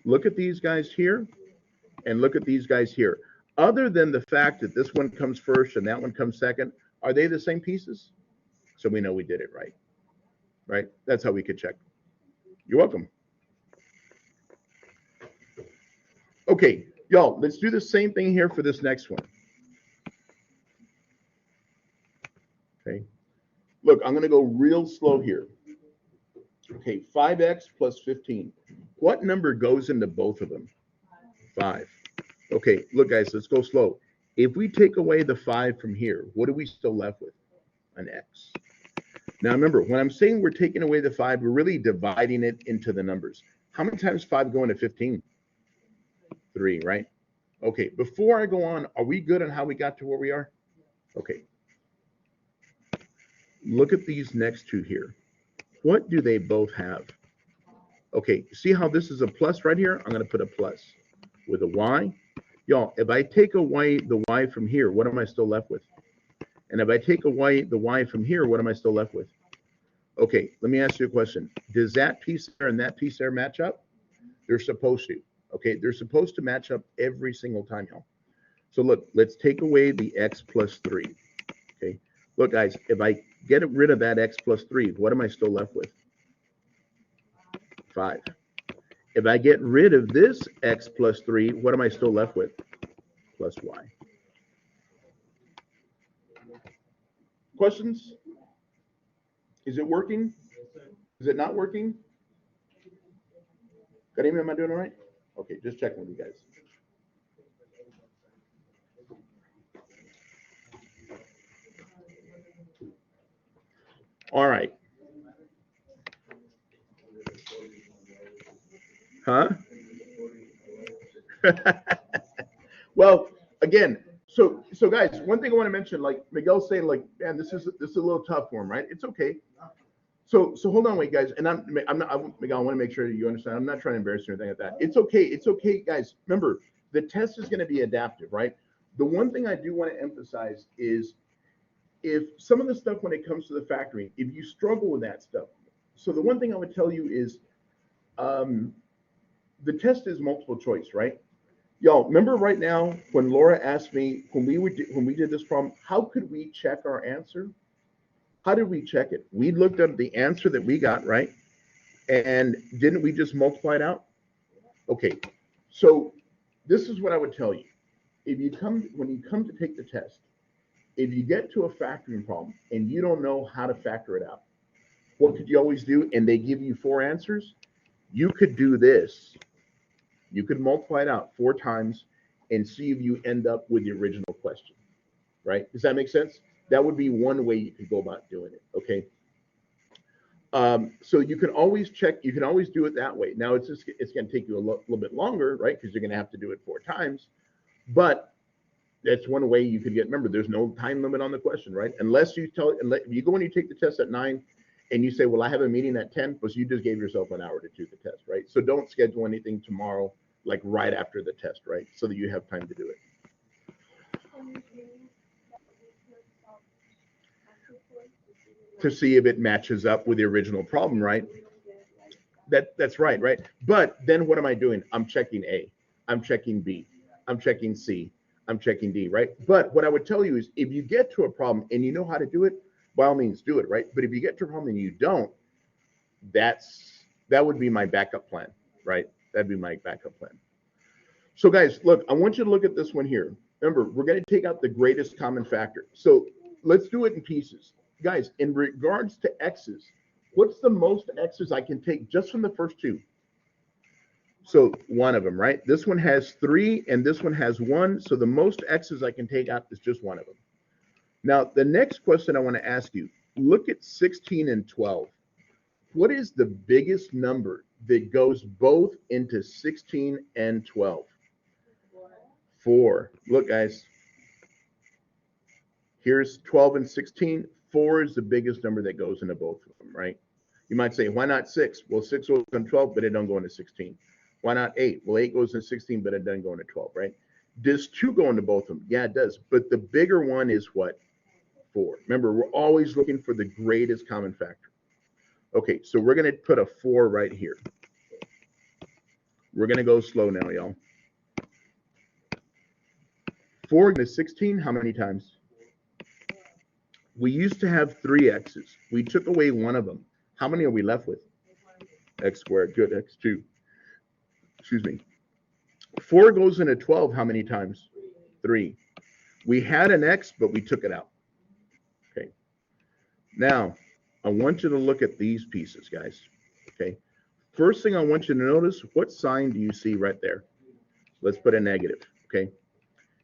Look at these guys here and look at these guys here. other than the fact that this one comes first and that one comes second, are they the same pieces? So we know we did it right, right? That's how we could check. You're welcome. Okay, y'all, let's do the same thing here for this next one. Okay, look, I'm going to go real slow here. Okay, 5x plus 15. What number goes into both of them? 5. Okay, look, guys, let's go slow. If we take away the 5 from here, what are we still left with? An x. Now, remember, when I'm saying we're taking away the 5, we're really dividing it into the numbers. How many times 5 go into 15? 3, right? Okay, before I go on, are we good on how we got to where we are? Okay. Look at these next two here. What do they both have? Okay, see how this is a plus right here? I'm going to put a plus with a y. Y'all, if I take away the y from here, what am I still left with? And if I take away the y from here, what am I still left with? Okay, let me ask you a question. Does that piece there and that piece there match up? They're supposed to. Okay, they're supposed to match up every single time, y'all. So look, let's take away the x plus 3. Okay, look, guys, if I get rid of that x plus 3, what am I still left with? 5. If I get rid of this x plus 3, what am I still left with? Plus y. Questions? Is it working? Is it not working? Kareem, am I doing all right? Okay, just checking with you guys. All right. Huh? Well, again, so guys, one thing I want to mention, like Miguel's saying, like, man, this is a little tough for him, right? It's okay. So hold on, wait, guys, and Miguel, I want to make sure that you understand. I'm not trying to embarrass you or anything like that. It's okay. It's okay, guys. Remember, the test is going to be adaptive, right? The one thing I do want to emphasize is if some of the stuff when it comes to the factoring, if you struggle with that stuff, so the one thing I would tell you is the test is multiple choice, right? Y'all, remember right now when Laura asked me when we did this problem, how could we check our answer? How did we check it? We looked at the answer that we got, right? And didn't we just multiply it out? Okay, so this is what I would tell you. When you come to take the test, if you get to a factoring problem and you don't know how to factor it out, what could you always do? And they give you 4 answers. You could do this. You could multiply it out 4 times and see if you end up with the original question, right? Does that make sense? That would be one way you could go about doing it, okay? So you can always check, you can always do it that way. Now, it's going to take you a little bit longer, right? Because you're going to have to do it 4 times. But that's one way you could get, remember, there's no time limit on the question, right? Unless you if you go and you take the test at 9 and you say, well, I have a meeting at 10, but you just gave yourself an hour to do the test, right? So don't schedule anything tomorrow, like right after the test, right? So that you have time to do it. To see if it matches up with the original problem, right? That's right, right? But then what am I doing? I'm checking A, I'm checking B, I'm checking C, I'm checking D, right? But what I would tell you is if you get to a problem and you know how to do it, by all means do it, right? But if you get to a problem and you don't, that would be my backup plan, right? That'd be my backup plan. So guys, look, I want you to look at this one here. Remember, we're going to take out the greatest common factor. So let's do it in pieces. Guys, in regards to x's, what's the most x's I can take just from the first 2? So one of them, right? This one has 3 and this one has 1. So the most x's I can take out is just one of them. Now, the next question I want to ask you, look at 16 and 12. What is the biggest number that goes both into 16 and 12? 4. Look, guys. Here's 12 and 16. 4 is the biggest number that goes into both of them, right? You might say, why not 6? Well, 6 goes into 12, but it don't go into 16. Why not 8? Well, 8 goes into 16, but it doesn't go into 12, right? Does 2 go into both of them? Yeah, it does. But the bigger one is what? 4. Remember, we're always looking for the greatest common factor. Okay, so we're going to put a 4 right here. We're going to go slow now, y'all. 4 to 16, how many times? We used to have 3 x's. We took away one of them. How many are we left with? X squared. Good. X2. Excuse me. 4 goes into 12 how many times? 3. We had an x, but we took it out. Okay. Now, I want you to look at these pieces, guys. Okay. First thing I want you to notice, what sign do you see right there? Let's put a negative. Okay.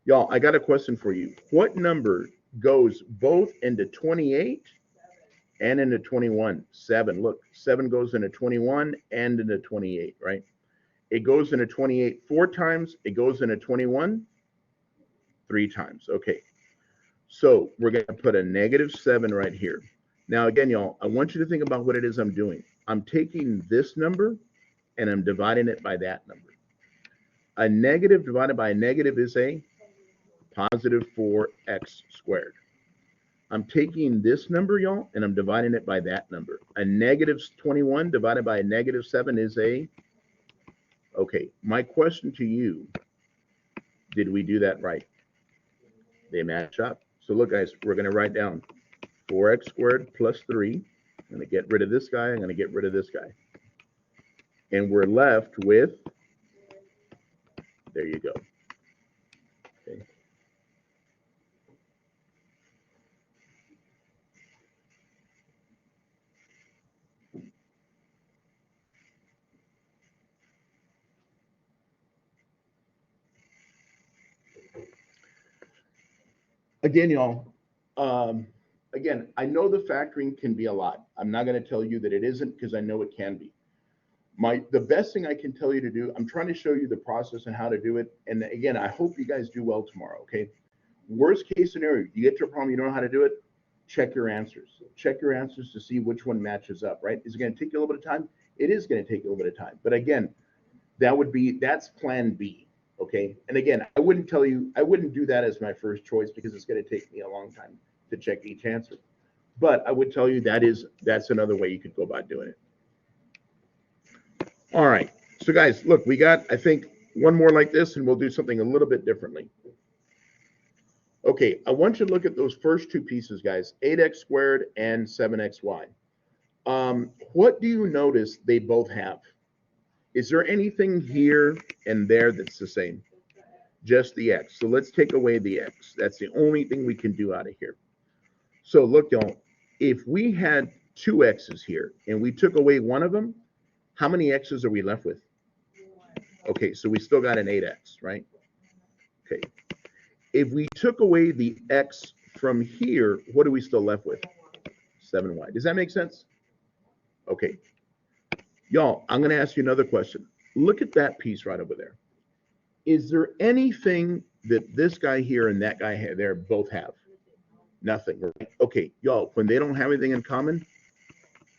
Y'all, I got a question for you. What number goes both into 28 and into 21? 7. Look, 7 goes into 21 and into 28, right? It goes into 28 4 times. It goes into 21 3 times. Okay. So we're going to put a -7 right here. Now, again, y'all, I want you to think about what it is I'm doing. I'm taking this number and I'm dividing it by that number. A negative divided by a negative is a positive 4x squared. I'm taking this number, y'all, and I'm dividing it by that number. A -21 divided by a -7 is a, okay, my question to you, did we do that right? They match up. So look, guys, we're going to write down 4x squared plus 3. I'm going to get rid of this guy. I'm going to get rid of this guy. And we're left with, there you go. Okay. Again, y'all, again, I know the factoring can be a lot. I'm not going to tell you that it isn't because I know it can be. The best thing I can tell you to do, I'm trying to show you the process and how to do it. And again, I hope you guys do well tomorrow, okay? Worst case scenario, you get to a problem, you don't know how to do it, check your answers. Check your answers to see which one matches up, right? Is it going to take you a little bit of time? It is going to take you a little bit of time. But again, that's plan B, okay? And again, I wouldn't do that as my first choice because it's going to take me a long time to check each answer. But I would tell you that's another way you could go about doing it. All right. So guys, look, we got, I think, one more like this and we'll do something a little bit differently. Okay, I want you to look at those first 2 pieces, guys, 8x squared and 7xy. What do you notice they both have? Is there anything here and there that's the same? Just the x. So let's take away the x. That's the only thing we can do out of here. So look, y'all, if we had 2 x's here and we took away one of them, how many x's are we left with? Okay, so we still got an 8x, right? Okay. If we took away the x from here, what are we still left with? 7y. Does that make sense? Okay. Y'all, I'm going to ask you another question. Look at that piece right over there. Is there anything that this guy here and that guy there both have? Nothing. Right? Okay, y'all, when they don't have anything in common,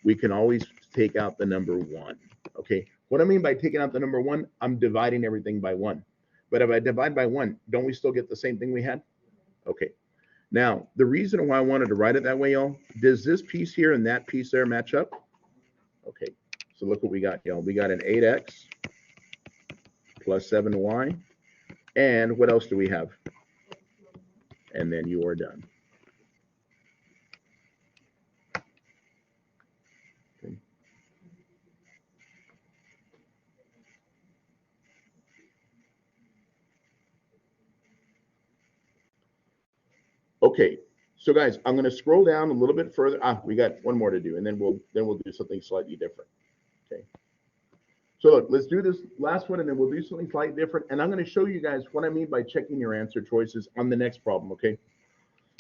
we can always take out the number 1. Okay, what I mean by taking out the number 1, I'm dividing everything by 1. But if I divide by 1, don't we still get the same thing we had? Okay. Now, the reason why I wanted to write it that way, y'all, does this piece here and that piece there match up? Okay, so look what we got, y'all. We got an 8x plus 7y. And what else do we have? And then you are done. Okay. Okay, so guys, I'm going to scroll down a little bit further. We got one more to do, and then we'll do something slightly different. Okay. So look, let's do this last one, and then we'll do something slightly different. And I'm going to show you guys what I mean by checking your answer choices on the next problem. Okay.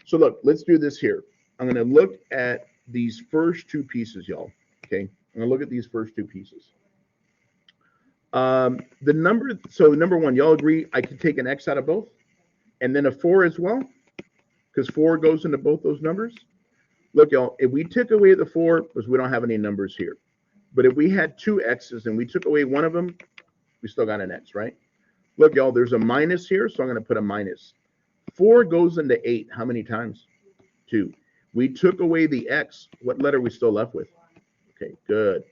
So look, let's do this here. I'm going to look at these first 2 pieces, y'all. Okay. I'm going to look at these first 2 pieces. So number 1, y'all agree I could take an x out of both, and then a 4 as well, because 4 goes into both those numbers. Look, y'all, if we took away the 4, because we don't have any numbers here, but if we had 2 x's and we took away one of them, we still got an x, right? Look, y'all, there's a minus here, so I'm going to put a minus. 4 goes into 8 how many times? 2. We took away the x. What letter are we still left with? Okay, good.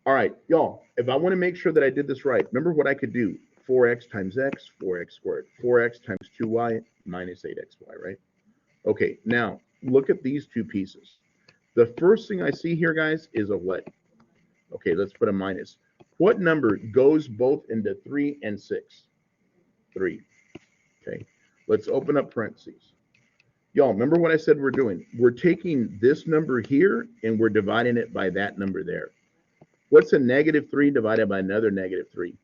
All right, y'all, if I want to make sure that I did this right, remember what I could do. 4x times x, 4x squared. 4x times 2y minus 8xy, right? Okay, now look at these two pieces. The first thing I see here, guys, is a what? Okay, let's put a minus. What number goes both into 3 and 6? 3. Okay, let's open up parentheses. Y'all, remember what I said we're doing? We're taking this number here and we're dividing it by that number there. What's a negative 3 divided by another negative 3?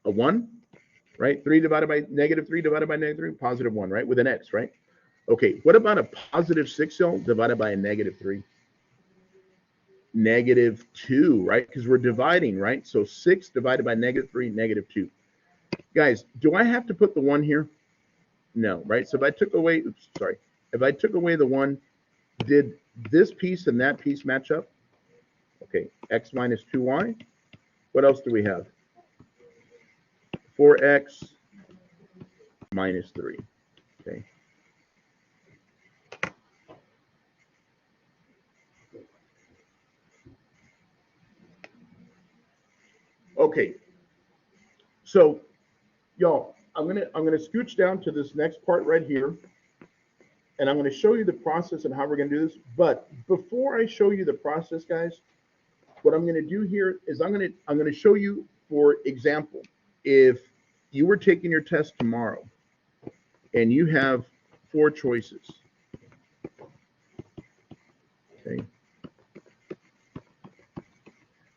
A 1, right? 3 divided by negative 3 divided by negative 3, positive 1, right? With an x, right? Okay, what about a positive 6, y'all, divided by a negative 3? Negative 2, right? Because we're dividing, right? So 6 divided by negative 3, negative 2. Guys, do I have to put the 1 here? No, right? So if I took away, if I took away the 1, did this piece and that piece match up? Okay, x minus 2y. What else do we have? 4x minus 3. Okay. Okay. So, y'all, I'm gonna scooch down to this next part right here, and I'm gonna show you the process and how we're gonna do this. But before I show you the process, guys, what I'm gonna do here is I'm gonna show you, for example, if you were taking your test tomorrow and you have 4 choices. Okay.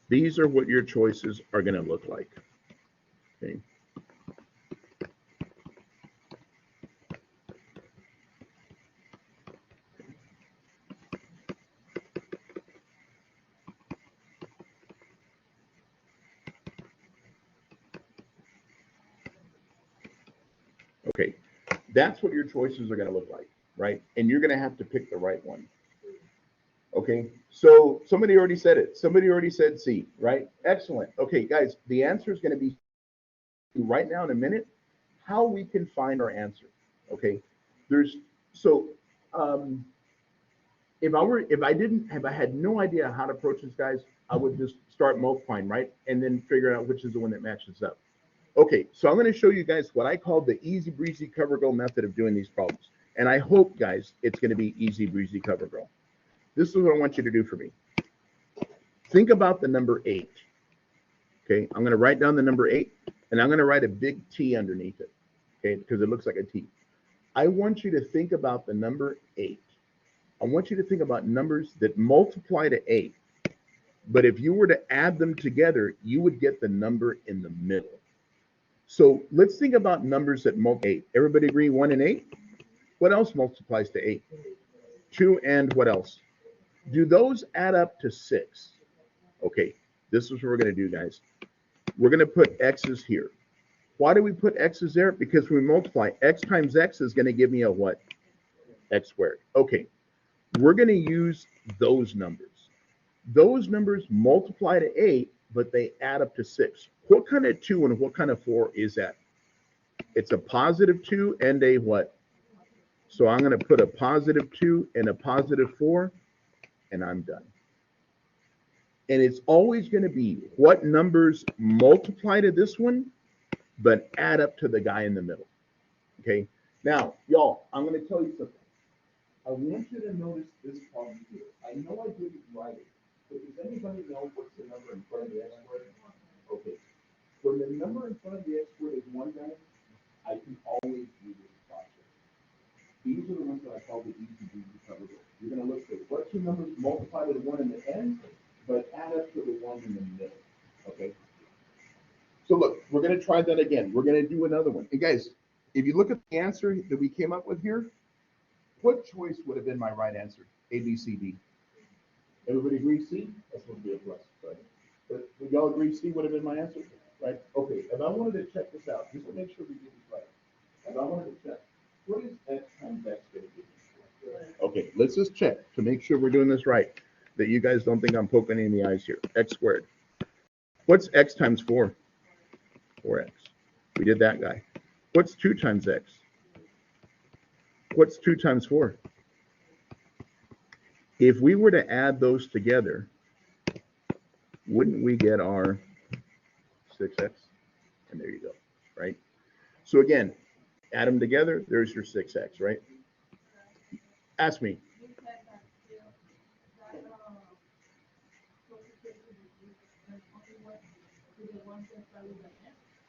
These are what your choices are going to look like. Okay. Okay. That's what your choices are going to look like, right? And you're going to have to pick the right one. Okay. So somebody already said it. Somebody already said C, right? Excellent. Okay, guys, the answer is going to be right now in a minute how we can find our answer. Okay. If I had no idea how to approach this, guys, I would just start multiplying, right? And then figure out which is the one that matches up. Okay, so I'm going to show you guys what I call the easy breezy cover girl method of doing these problems. And I hope, guys, it's going to be easy breezy cover girl. This is what I want you to do for me. Think about the number 8. Okay, I'm going to write down the number 8, and I'm going to write a big T underneath it, okay, because it looks like a T. I want you to think about the number 8. I want you to think about numbers that multiply to 8. But if you were to add them together, you would get the number in the middle. So let's think about numbers that multiply 8. Everybody agree 1 and 8? What else multiplies to 8? 2 and what else? Do those add up to 6? Okay, this is what we're going to do, guys. We're going to put x's here. Why do we put x's there? Because when we multiply, x times x is going to give me a what? X squared. Okay, we're going to use those numbers. Those numbers multiply to 8, but they add up to 6. What kind of 2 and what kind of 4 is that? It's a positive 2 and a what? So I'm going to put a positive 2 and a positive 4, and I'm done. And it's always going to be what numbers multiply to this one, but add up to the guy in the middle. Okay? Now, y'all, I'm going to tell you something. I want you to notice this problem here. I know I didn't write it, but does anybody know what's the number in front of the x squared? Okay. When the number in front of the x squared is 1, guys, I can always do this process. These are the ones that I call the easy breezy cover girl. You're going to look for what 2 numbers multiply to the 1 in the end, but add up to the 1 in the middle. Okay? So look, we're going to try that again. We're going to do another one. And guys, if you look at the answer that we came up with here, what choice would have been my right answer? A, B, C, D. Everybody agree C? That's going to be a plus, right? But would y'all agree C would have been my answer? Right? Okay, if I wanted to check this out, just to make sure we get this right. If I wanted to check, what is x times x going to be? Okay, let's just check to make sure we're doing this right, that you guys don't think I'm poking in the eyes here. X squared. What's x times 4? 4x. We did that guy. What's 2 times x? What's 2 times 4? If we were to add those together, wouldn't we get our 6x? And there you go, right? So again, add them together, there's your 6x, right? Ask me.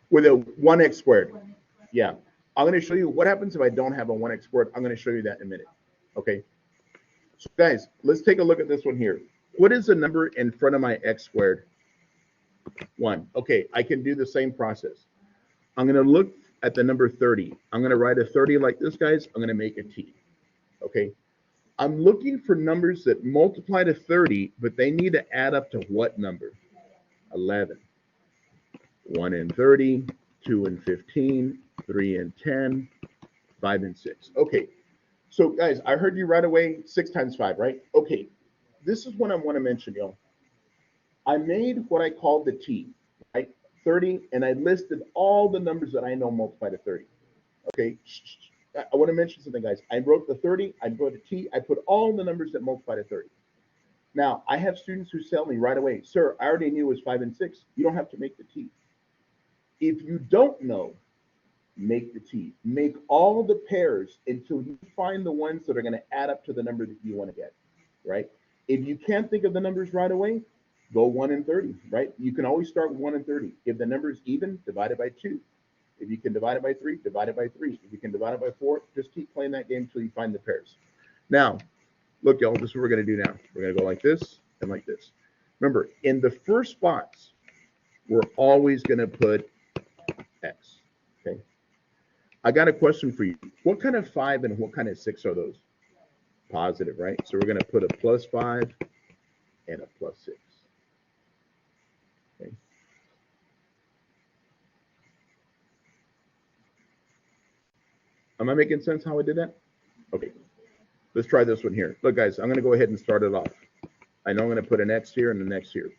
With a 1x squared. Yeah. I'm going to show you what happens if I don't have a 1x squared. I'm going to show you that in a minute. Okay. So guys, let's take a look at this one here. What is the number in front of my x squared? 1. Okay, I can do the same process. I'm going to look at the number 30. I'm going to write a 30 like this, guys. I'm going to make a t. Okay. I'm looking for numbers that multiply to 30, but they need to add up to what number? 11. 1 and 30, 2 and 15, 3 and 10, 5 and 6. Okay. So guys, I heard you right away, 6 times 5, right? Okay. This is what I want to mention, y'all. I made what I called the T, right? 30, and I listed all the numbers that I know multiply to 30. Okay. I want to mention something, guys. I wrote the 30, I wrote a T, I put all the numbers that multiply to 30. Now, I have students who tell me right away, sir, I already knew it was 5 and 6. You don't have to make the T. If you don't know, make the T. Make all the pairs until you find the ones that are going to add up to the number that you want to get, right? If you can't think of the numbers right away, go 1 and 30, right? You can always start with 1 and 30. If the number is even, divide it by 2. If you can divide it by 3, divide it by 3. If you can divide it by 4, just keep playing that game until you find the pairs. Now, look, y'all, this is what we're going to do now. We're going to go like this and like this. Remember, in the first spots, we're always going to put x, okay? I got a question for you. What kind of 5 and what kind of 6 are those? Positive, right? So we're going to put a plus 5 and a plus 6. Okay. Am I making sense how I did that? Okay. Let's try this one here. Look, guys, I'm going to go ahead and start it off. I know I'm going to put an x here and an x here.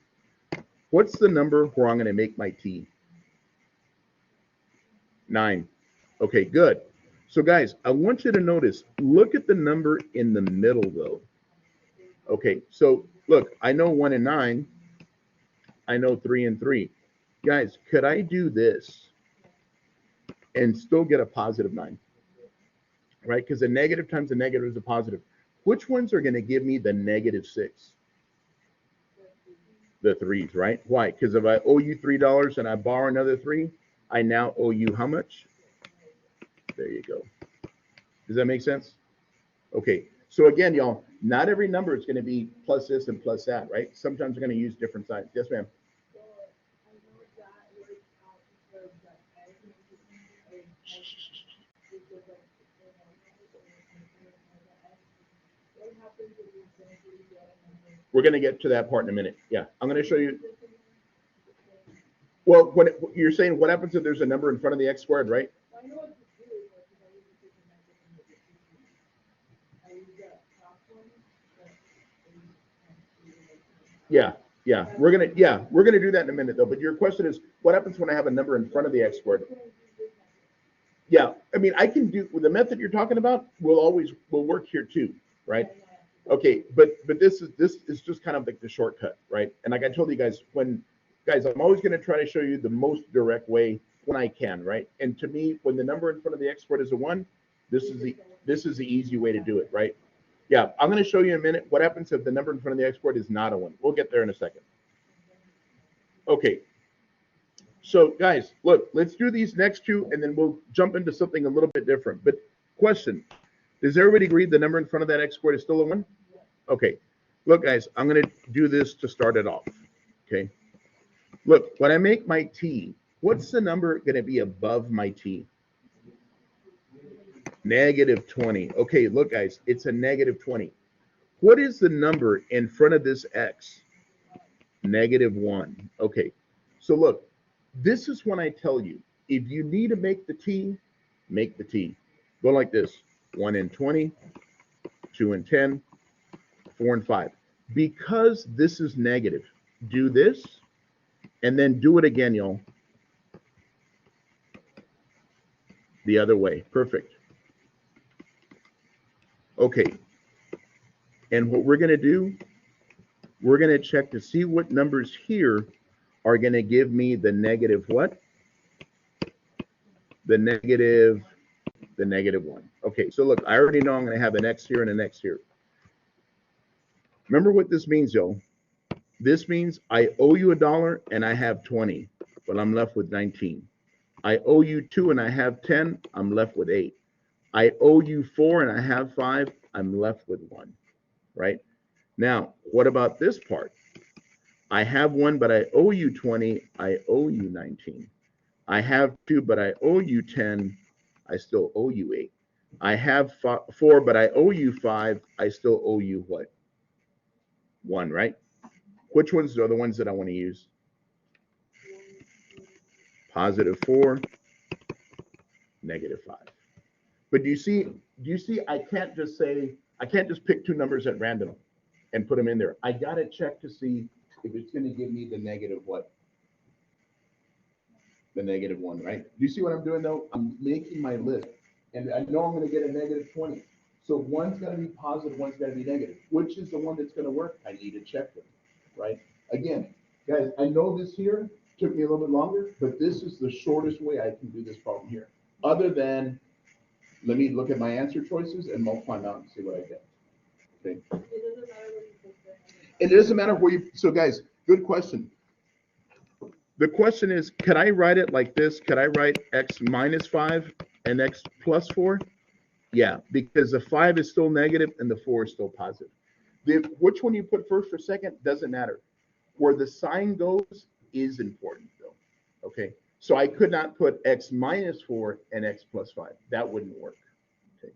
What's the number where I'm going to make my t? 9. Okay, good. So guys, I want you to notice, look at the number in the middle though. Okay, so look, I know 1 and 9. I know 3 and 3. Guys, could I do this and still get a positive 9? Right, because a negative times a negative is a positive. Which ones are going to give me the negative 6? The 3s, right? Why? Because if I owe you $3 and I borrow another 3, I now owe you how much? There you go. Does that make sense? Okay. So again, y'all, not every number is going to be plus this and plus that, right? Sometimes we're going to use different signs. Yes, ma'am. We're going to get to that part in a minute. Yeah, I'm going to show you. Well, you're saying what happens if there's a number in front of the x squared, right? Yeah, we're gonna do that in a minute though. But your question is, what happens when I have a number in front of the x squared? Yeah, I mean, I can do with the method you're talking about. Will work here too, right? Okay, but this is just kind of like the shortcut, right? And like I told you guys, I'm always going to try to show you the most direct way when I can, right? And to me, when the number in front of the x squared is a 1, this is the easy way to do it, right? Yeah, I'm going to show you in a minute what happens if the number in front of the x squared is not a 1. We'll get there in a second. Okay. So guys, look, let's do these next two, and then we'll jump into something a little bit different. But question, does everybody agree the number in front of that x squared is still a 1? Okay. Look, guys, I'm going to do this to start it off. Okay. Look, when I make my t, what's the number going to be above my t? Negative 20. Okay, look, guys, it's a negative 20. What is the number in front of this x? Negative 1. Okay, so look, this is when I tell you, if you need to make the t, make the t. Go like this, 1 and 20, 2 and 10, 4 and 5. Because this is negative, do this, and then do it again, y'all. The other way, perfect. Okay, and what we're going to do, we're going to check to see what numbers here are going to give me the negative what? the negative 1. Okay, so look, I already know I'm going to have an x here and an x here. Remember what this means, y'all. This means I owe you $1 and I have 20, but I'm left with 19. I owe you 2 and I have 10, I'm left with 8. I owe you 4 and I have 5, I'm left with 1, right? Now, what about this part? I have 1, but I owe you 20, I owe you 19. I have 2, but I owe you 10, I still owe you 8. I have 4, but I owe you 5, I still owe you what? 1, right? Which ones are the ones that I want to use? Positive 4, negative 5. But do you see, I can't just pick two numbers at random and put them in there. I got to check to see if it's going to give me the negative what? The negative 1, right? Do you see what I'm doing though? I'm making my list. And I know I'm going to get a negative 20. So one's got to be positive, one's got to be negative. Which is the one that's going to work? I need to check them, right? Again, guys, I know this here took me a little bit longer, but this is the shortest way I can do this problem here. Other than, let me look at my answer choices and multiply them out and see what I get. Okay. It doesn't matter where you, so guys, good question. The question is, could I write it like this? Could I write x minus 5 and x plus 4? Yeah, because the 5 is still negative and the 4 is still positive. Which one you put first or second doesn't matter. Where the sign goes is important though. Okay, so I could not put x minus 4 and x plus 5. That wouldn't work. Okay.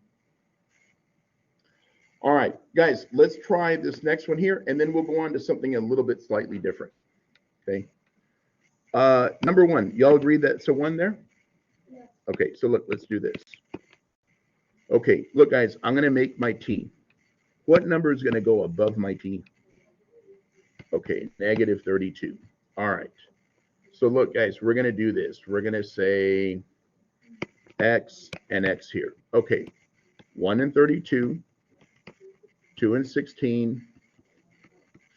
All right, guys, let's try this next one here, and then we'll go on to something a little bit slightly different. Okay. Number 1, y'all agree that's a 1 there? Yeah. Okay, so look, let's do this. Okay, look, guys, I'm going to make my t. What number is going to go above my t? Okay, negative 32. All right. So look, guys, we're going to do this. We're going to say x and x here. Okay, 1 and 32, 2 and 16,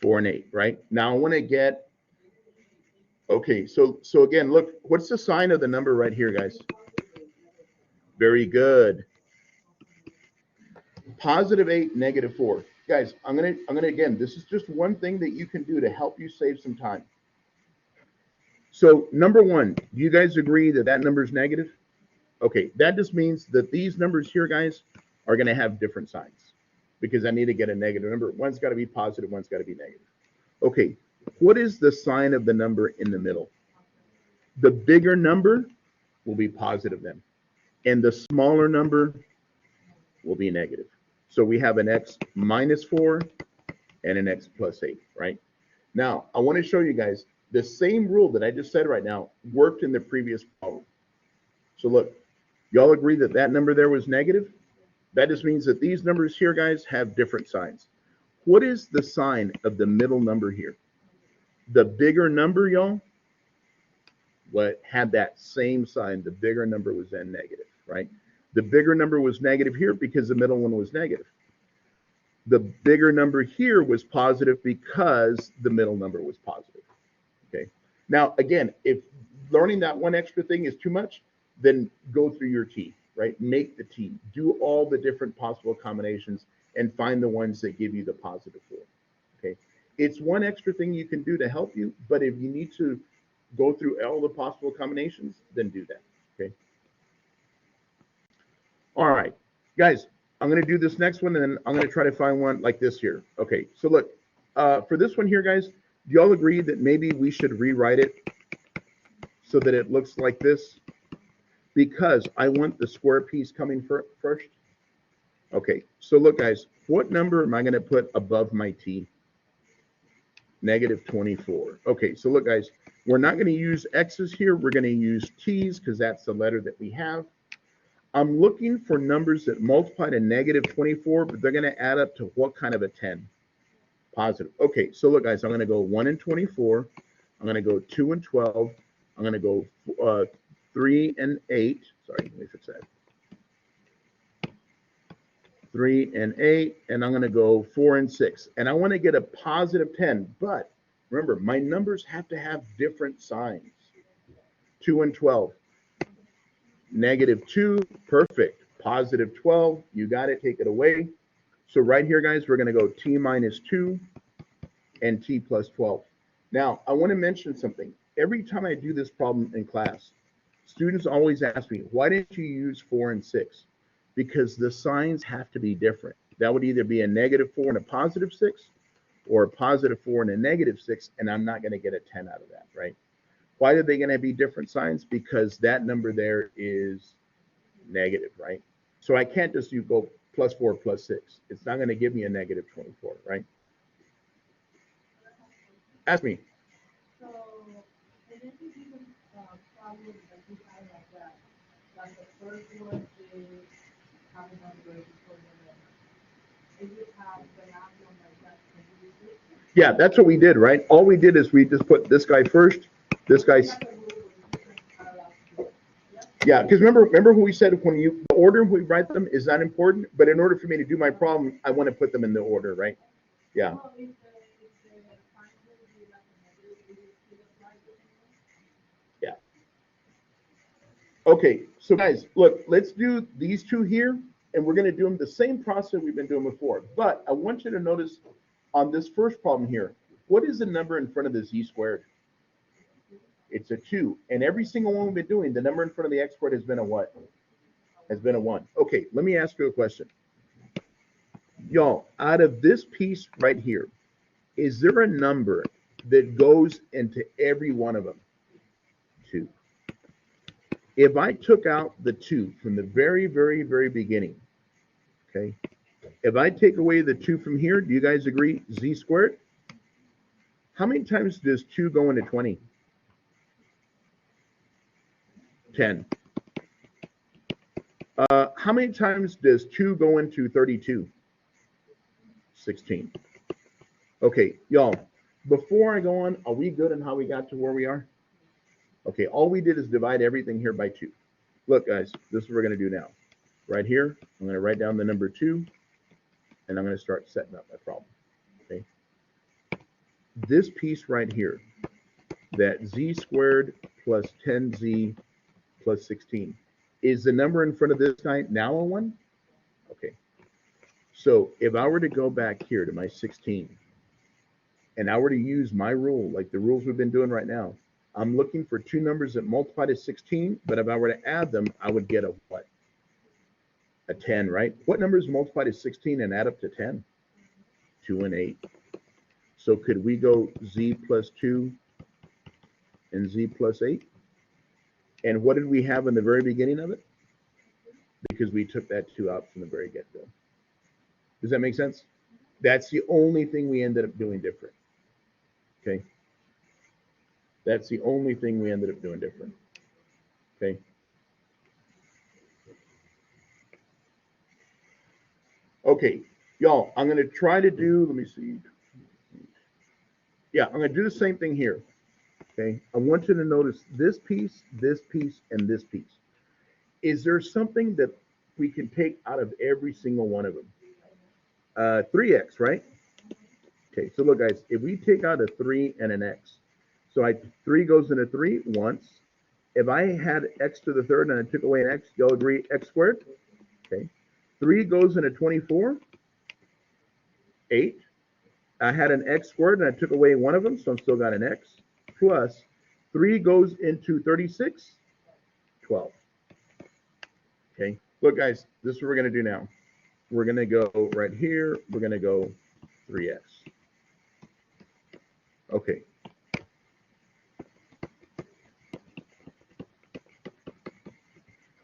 4 and 8, right? Now I want to get, okay, so again, look, what's the sign of the number right here, guys? Very good. Positive 8, negative 4. Guys, I'm gonna again, this is just one thing that you can do to help you save some time. So number 1, do you guys agree that that number is negative? Okay, that just means that these numbers here, guys, are gonna have different signs because I need to get a negative number. One's got to be positive, one's got to be negative. Okay, what is the sign of the number in the middle? The bigger number will be positive then, and the smaller number will be negative. So we have an x minus 4 and an x plus 8, right? Now, I want to show you guys the same rule that I just said right now worked in the previous problem. So look, y'all agree that that number there was negative? That just means that these numbers here, guys, have different signs. What is the sign of the middle number here? The bigger number, y'all, what had that same sign, the bigger number was then negative, right? The bigger number was negative here because the middle one was negative. The bigger number here was positive because the middle number was positive. Okay. Now, again, if learning that one extra thing is too much, then go through your T, right? Make the T. Do all the different possible combinations and find the ones that give you the positive 4. Okay. It's one extra thing you can do to help you, but if you need to go through all the possible combinations, then do that. Okay. All right, guys, I'm going to do this next one, and then I'm going to try to find one like this here. Okay, so look, for this one here, guys, do y'all agree that maybe we should rewrite it so that it looks like this? Because I want the square piece coming first. Okay, so look, guys, what number am I going to put above my t? Negative 24. Okay, so look, guys, we're not going to use x's here. We're going to use t's because that's the letter that we have. I'm looking for numbers that multiply to negative 24, but they're going to add up to what kind of a 10? Positive. Okay, so look, guys, I'm going to go 1 and 24. I'm going to go 2 and 12. I'm going to go 3 and 8. Sorry, let me fix that. 3 and 8, and I'm going to go 4 and 6. And I want to get a positive 10, but remember, my numbers have to have different signs. 2 and 12. Negative 2, perfect. Positive 12, you got it, take it away. So right here, guys, we're going to go t minus 2 and t plus 12. Now, I want to mention something. Every time I do this problem in class, students always ask me, why didn't you use 4 and 6? Because the signs have to be different. That would either be a negative 4 and a positive 6, or a positive 4 and a negative 6, and I'm not going to get a 10 out of that, right? Why are they going to be different signs? Because that number there is negative, right? So I can't just go plus 4 plus 6. It's not going to give me a negative 24, right? Ask me. So, and then you even problem that you find like that. Like the first one is having numbers before the number. Is it have the last one like that? Yeah, that's what we did, right? All we did is we just put this guy first, this guy. Yeah, because remember who we said when the order we write them is not important, but in order for me to do my problem, I want to put them in the order, right? Yeah. Yeah. Okay, so guys, look, let's do these two here, and we're going to do them the same process we've been doing before. But I want you to notice on this first problem here, what is the number in front of the z squared? It's a 2. And every single one we've been doing, the number in front of the x squared has been a what? Has been a 1. Okay, let me ask you a question. Y'all, out of this piece right here, is there a number that goes into every one of them? 2. If I took out the 2 from the very, very, very beginning, okay, if I take away the 2 from here, do you guys agree? Z squared? How many times does 2 go into 20? 10. How many times does 2 go into 32? 16. Okay, y'all, before I go on, are we good on how we got to where we are? Okay, all we did is divide everything here by 2. Look, guys, this is what we're going to do now. Right here, I'm going to write down the number 2, and I'm going to start setting up my problem. Okay. This piece right here, that z squared plus 10z plus 16, is the number in front of this guy now a 1? Okay. So if I were to go back here to my 16, and I were to use my rule, like the rules we've been doing right now, I'm looking for 2 numbers that multiply to 16, but if I were to add them, I would get a what? A 10, right? What numbers multiply to 16 and add up to 10? 2 and 8. So could we go z plus 2 and z plus 8? And what did we have in the very beginning of it? Because we took that 2 out from the very get-go. Does that make sense? That's the only thing we ended up doing different. Okay? That's the only thing we ended up doing different. Okay? Okay, y'all, I'm going to try to do, let me see. Yeah, I'm going to do the same thing here. Okay, I want you to notice this piece, and this piece. Is there something that we can take out of every single one of them? 3x, right? Okay, so look, guys, if we take out a 3 and an x, so 3 goes into 3 once. If I had x to the third and I took away an x, you'll agree x squared? Okay. 3 goes into 24, 8. I had an x squared and I took away one of them, so I'm still got an x, plus 3 goes into 36, 12. Okay, look, guys, this is what we're going to do now. We're going to go right here. We're going to go 3x. Okay.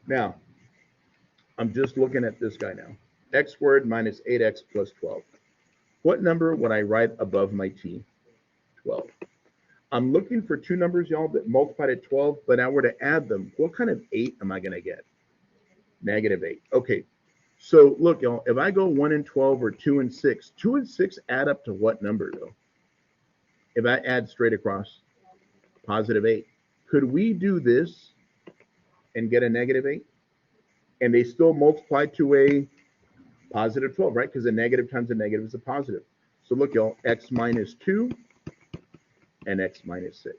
Now, I'm just looking at this guy now. X squared minus 8x plus 12. What number would I write above my t? 12. I'm looking for 2 numbers, y'all, that multiply to 12, but I were to add them. What kind of 8 am I going to get? Negative 8. Okay. So look, y'all, if I go 1 and 12 or 2 and 6, 2 and 6 add up to what number, though? If I add straight across, positive 8. Could we do this and get a negative 8? And they still multiply to a positive 12, right? Because a negative times a negative is a positive. So look, y'all, x minus 2 and x minus 6.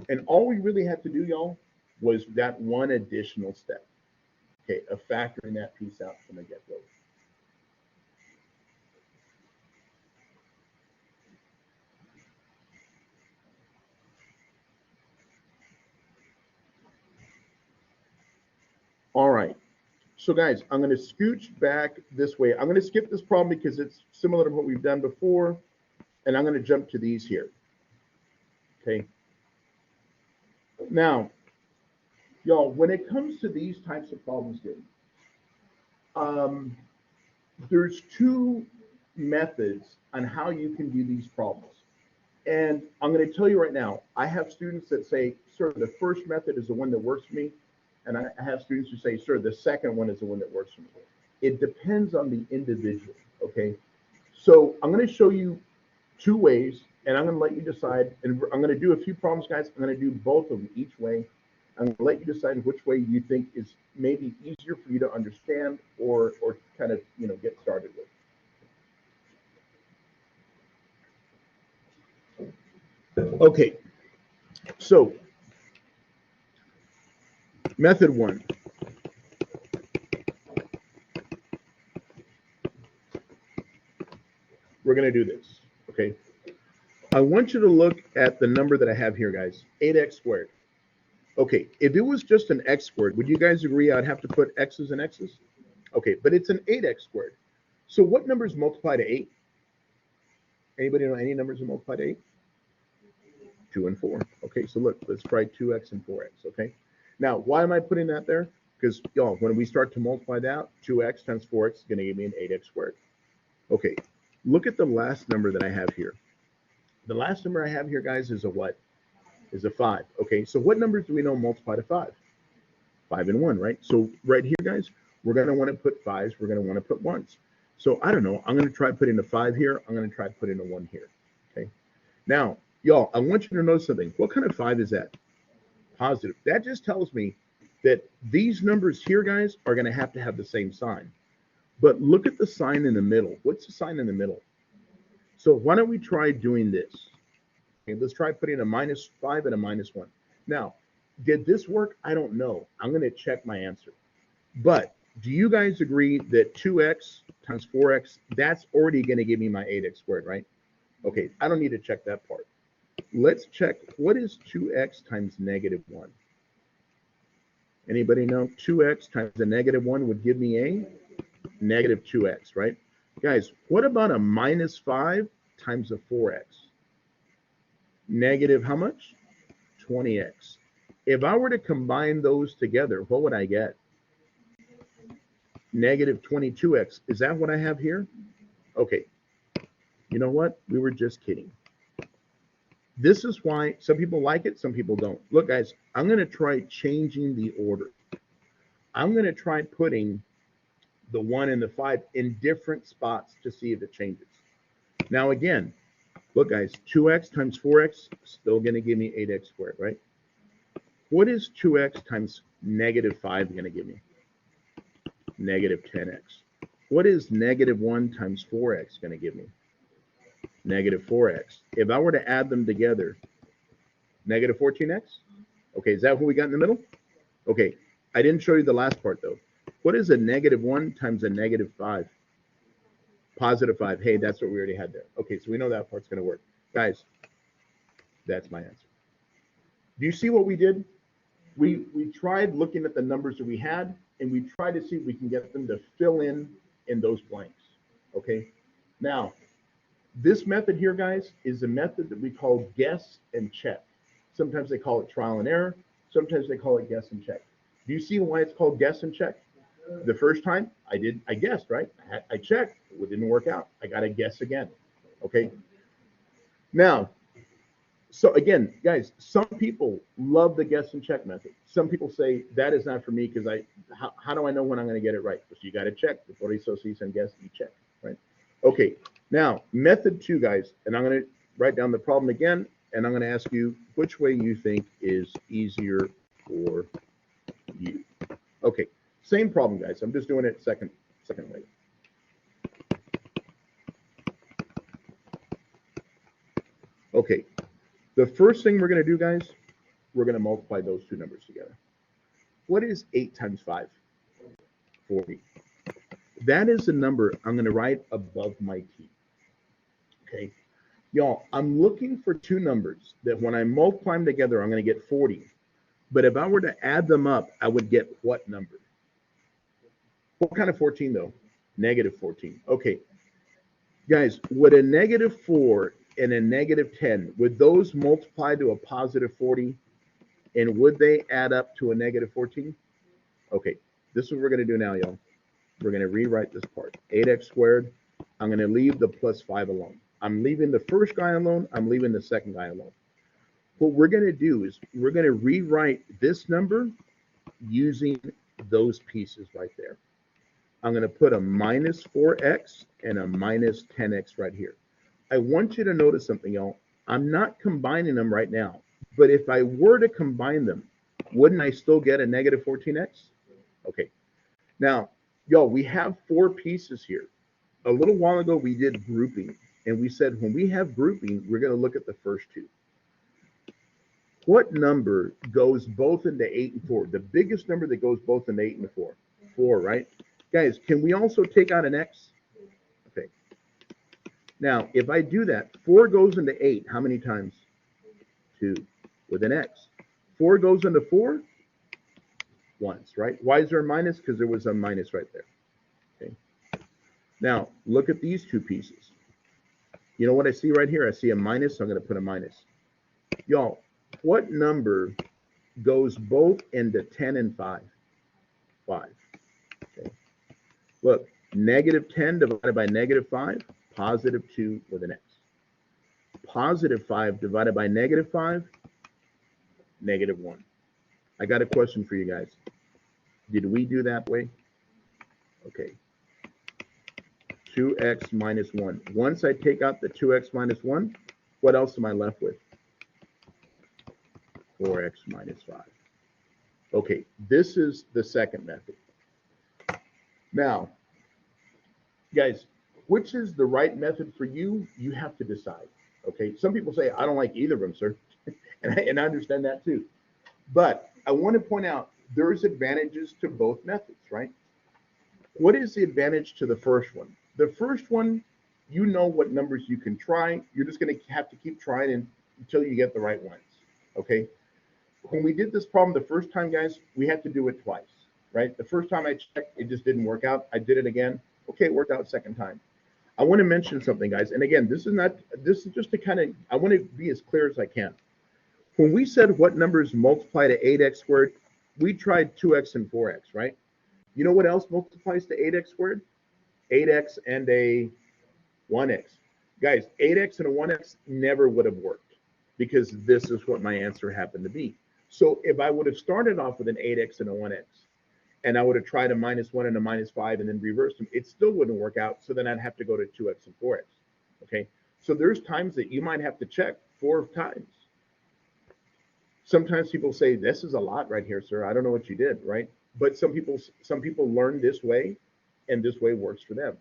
And all we really have to do, y'all, was that one additional step, okay, of factoring that piece out from the get-go. All right. So guys, I'm going to scooch back this way. I'm going to skip this problem because it's similar to what we've done before, and I'm going to jump to these here. Okay. Now, y'all, when it comes to these types of problems here, there's two methods on how you can do these problems. And I'm going to tell you right now, I have students that say, sir, the first method is the one that works for me. And I have students who say, sir, the second one is the one that works for me. It depends on the individual, okay? So I'm going to show you two ways, and I'm going to let you decide. And I'm going to do a few problems, guys. I'm going to do both of them each way. I'm going to let you decide which way you think is maybe easier for you to understand or kind of, get started with. Okay, so method one. We're going to do this, okay? I want you to look at the number that I have here, guys, 8x squared. Okay, if it was just an x squared, would you guys agree I'd have to put x's and x's? Okay, but it's an 8x squared. So what numbers multiply to 8? Anybody know any numbers that multiply to 8? 2 and 4. Okay, so look, let's try 2x and 4x, okay? Now, why am I putting that there? Because, y'all, when we start to multiply that, 2x times 4x is going to give me an 8x squared. Okay, look at the last number that I have here. The last number I have here, guys, is a what? Is a 5. Okay, so what numbers do we know multiply to 5? 5 and 1, right? So right here, guys, we're going to want to put 5s. We're going to want to put 1s. So I don't know. I'm going to try putting a 5 here. I'm going to try putting a 1 here. Okay. Now, y'all, I want you to know something. What kind of 5 is that? Positive. That just tells me that these numbers here, guys, are going to have the same sign. But look at the sign in the middle. What's the sign in the middle? So why don't we try doing this? Okay, let's try putting a -5 and a -1. Now, did this work? I don't know. I'm going to check my answer. But do you guys agree that 2x times 4x, that's already going to give me my 8x squared, right? Okay, I don't need to check that part. Let's check, what is 2x times -1? Anybody know? 2x times a -1 would give me a -2x, right? Guys, what about a -5 times a 4x? Negative how much? 20x. If I were to combine those together, what would I get? Negative 22x. Is that what I have here? Okay. You know what? We were just kidding. This is why some people like it, some people don't. Look, guys, I'm going to try changing the order. I'm going to try putting the 1 and the 5 in different spots to see if it changes. Now, again, look, guys, 2x times 4x still going to give me 8x squared, right? What is 2x times -5 going to give me? Negative 10x. What is -1 times 4x going to give me? Negative 4x. If I were to add them together, negative 14x? Okay, is that what we got in the middle? Okay, I didn't show you the last part though. What is a -1 times a -5? +5. Hey, that's what we already had there. Okay, so we know that part's going to work. Guys, that's my answer. Do you see what we did? We tried looking at the numbers that we had, and we tried to see if we can get them to fill in those blanks. Okay, now this method here, guys, is a method that we call guess and check. Sometimes they call it trial and error. Sometimes they call it guess and check. Do you see why it's called guess and check? The first time I guessed, right? I checked, it didn't work out. I got to guess again. Okay. Now, so again, guys, some people love the guess and check method. Some people say that is not for me because how do I know when I'm going to get it right? So you got to check. Before you and guess, you check, right? Okay. Now, method 2, guys, and I'm going to write down the problem again, and I'm going to ask you which way you think is easier for you. Okay. Same problem, guys. I'm just doing it second way. Okay. The first thing we're going to do, guys, we're going to multiply those two numbers together. what is 8 times 5? 40. That is the number I'm going to write above my t. Okay. Y'all, I'm looking for two numbers that when I multiply them together, I'm going to get 40. But if I were to add them up, I would get what number? What kind of 14, though? Negative 14. Okay. Guys, would a negative 4 and a negative 10, would those multiply to a positive 40? And would they add up to a negative 14? Okay. This is what we're going to do now, y'all. We're going to rewrite this part. 8x squared. I'm going to leave the plus 5 alone. I'm leaving the first guy alone. I'm leaving the second guy alone. What we're going to do is we're going to rewrite this number using those pieces right there. I'm going to put a minus 4x and a minus 10x right here. I want you to notice something, y'all. I'm not combining them right now. But if I were to combine them, wouldn't I still get a negative 14x? Okay. Now, y'all, we have 4 pieces here. A little while ago, we did grouping. And we said when we have grouping, we're going to look at the first two. What number goes both into 8 and 4? The biggest number that goes both into 8 and 4. 4, right? Guys, can we also take out an x? Okay. Now, if I do that, 4 goes into 8. How many times? 2 with an x. 4 goes into 4 once, right? Why is there a minus? Because there was a minus right there. Okay. Now, look at these two pieces. You know what I see right here? I see a minus, so I'm going to put a minus. Y'all, what number goes both into 10 and 5? 5. Okay. Look, negative 10 divided by negative 5, positive 2 with an x. Positive 5 divided by negative 5, negative 1. I got a question for you guys. Did we do that way? Okay. 2x minus 1. Once I take out the 2x minus 1, what else am I left with? 4x minus 5. Okay, this is the second method. Now, guys, which is the right method for you? You have to decide. Okay, some people say, I don't like either of them, sir. and I understand that too. But I want to point out there's advantages to both methods, right? What is the advantage to the first one? The first one, you know what numbers you can try. You're just going to have to keep trying until you get the right ones, okay? When we did this problem the first time, guys, we had to do it twice, right? The first time I checked, it just didn't work out. I did it again. Okay, it worked out second time. I want to mention something, guys. And again, this is just to kind of, I want to be as clear as I can. When we said what numbers multiply to 8x squared, we tried 2x and 4x, right? You know what else multiplies to 8x squared? 8x and a 1x. Guys, 8x and a 1x never would have worked because this is what my answer happened to be. So if I would have started off with an 8x and a 1x, and I would have tried a minus 1 and a minus 5 and then reversed them, it still wouldn't work out. So then I'd have to go to 2x and 4x. Okay. So there's times that you might have to check 4 times. Sometimes people say, this is a lot right here, sir. I don't know what you did, right? But some people learn this way, and this way works for them.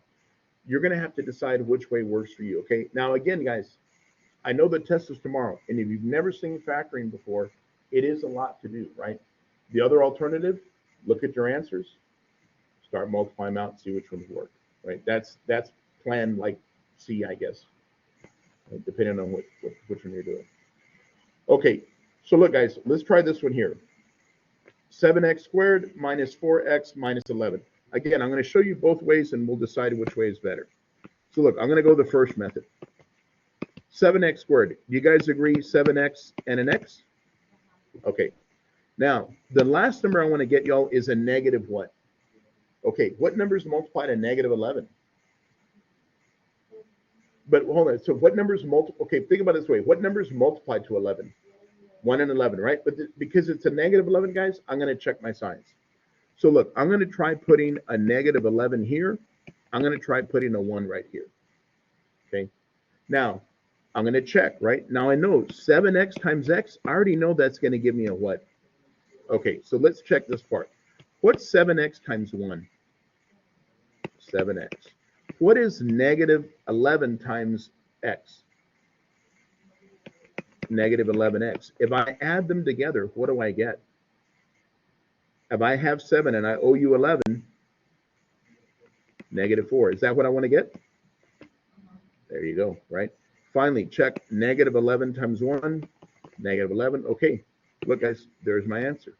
You're going to have to decide which way works for you, okay? Now, again, guys, I know the test is tomorrow, and if you've never seen factoring before, it is a lot to do, right? The other alternative, look at your answers, start multiplying them out, see which ones work, right? That's plan like C, I guess, right? Depending on which one you're doing. Okay, so look, guys, let's try this one here. 7x squared minus 4x minus 11. Again, I'm going to show you both ways, and we'll decide which way is better. So look, I'm going to go the first method. 7x squared. Do you guys agree 7x and an x? Okay. Now, the last number I want to get, y'all, is a negative what? Okay, what numbers multiply to negative 11? But hold on. So what numbers multiply? Okay, think about it this way. What numbers multiply to 11? 1 and 11, right? But because it's a negative 11, guys, I'm going to check my signs. So look, I'm going to try putting a negative 11 here. I'm going to try putting a 1 right here. Okay. Now, I'm going to check, right? Now I know 7x times x, I already know that's going to give me a what? Okay, so let's check this part. What's 7x times 1? 7x. What is negative 11 times x? Negative 11x. If I add them together, what do I get? If I have 7 and I owe you 11, -4. Is that what I want to get? There you go, right? Finally, check -11 times 1, -11. Okay, look, guys, there's my answer,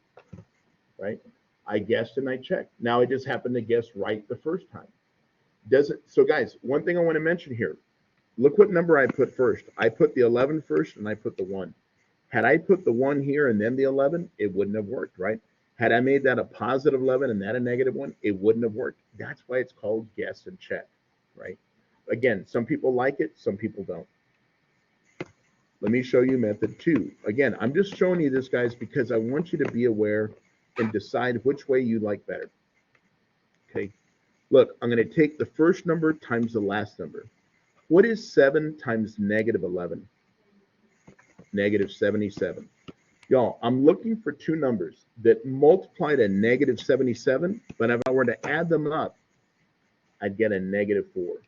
right? I guessed and I checked. Now I just happened to guess right the first time. Does it? So, guys, one thing I want to mention here. Look what number I put first. I put the 11 first and I put the 1. Had I put the 1 here and then the 11, it wouldn't have worked, right? Had I made that a positive 11 and that a -1, it wouldn't have worked. That's why it's called guess and check, right? Again, some people like it, some people don't. Let me show you method 2. Again, I'm just showing you this, guys, because I want you to be aware and decide which way you like better. Okay, look, I'm going to take the first number times the last number. What is 7 times -11? -77. Y'all, I'm looking for two numbers that multiply to -77, but if I were to add them up, I'd get a -4.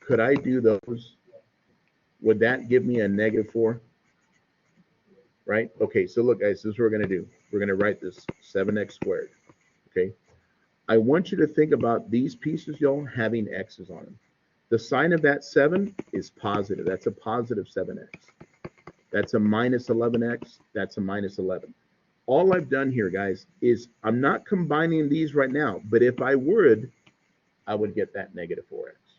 Could I do those? Would that give me a -4? Right? Okay, so look, guys, this is what we're going to do. We're going to write this 7x squared. Okay? I want you to think about these pieces, y'all, having x's on them. The sign of that 7 is positive. That's a positive 7x. That's a -11x. That's a -11. All I've done here, guys, is I'm not combining these right now, but if I would, I would get that -4x.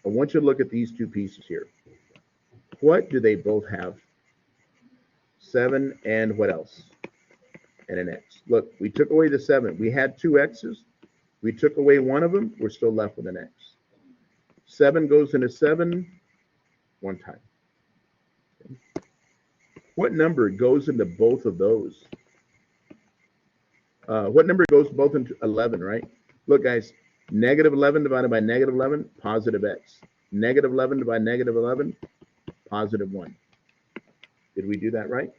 I want you to look at these two pieces here. What do they both have? 7 and what else? And an x. Look, we took away the 7. We had two x's. We took away one of them. We're still left with an x. 7 goes into 7 one time. Okay. What number goes into both of those? What number goes both into 11, right? Look, guys, -11 divided by -11, positive x. -11 divided by -11, positive 1. Did we do that right?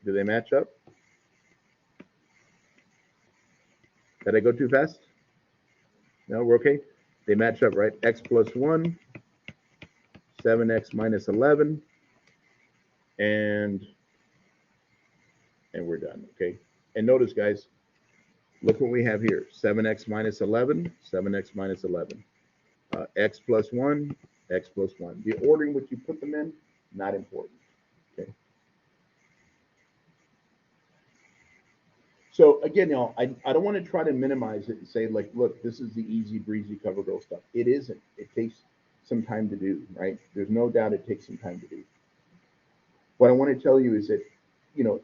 Do they match up? Did I go too fast? No, we're okay? They match up, right? X plus 1, 7x minus 11, and we're done, okay? And notice, guys, look what we have here. 7x minus 11, 7x minus 11. X plus 1, x plus 1. The order in which you put them in, not important, okay? So again, y'all, I don't want to try to minimize it and say, like, look, this is the easy breezy cover girl stuff. It isn't. It takes some time to do, right? There's no doubt it takes some time to do. What I want to tell you is that, you know,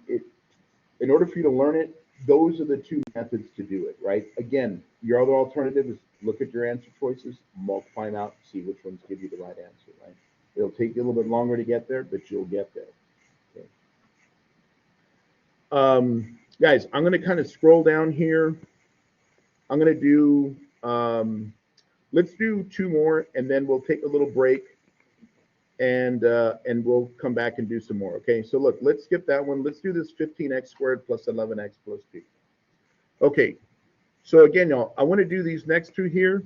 in order for you to learn it, those are the two methods to do it, right? Again, your other alternative is look at your answer choices, multiply them out, see which ones give you the right answer, right? It'll take you a little bit longer to get there, but you'll get there. Okay. Guys, I'm going to kind of scroll down here. I'm going to do, let's do 2 more, and then we'll take a little break, and we'll come back and do some more. Okay, so look, let's skip that one. Let's do this 15x squared plus 11x plus 2. Okay, so again, y'all, I want to do these next two here.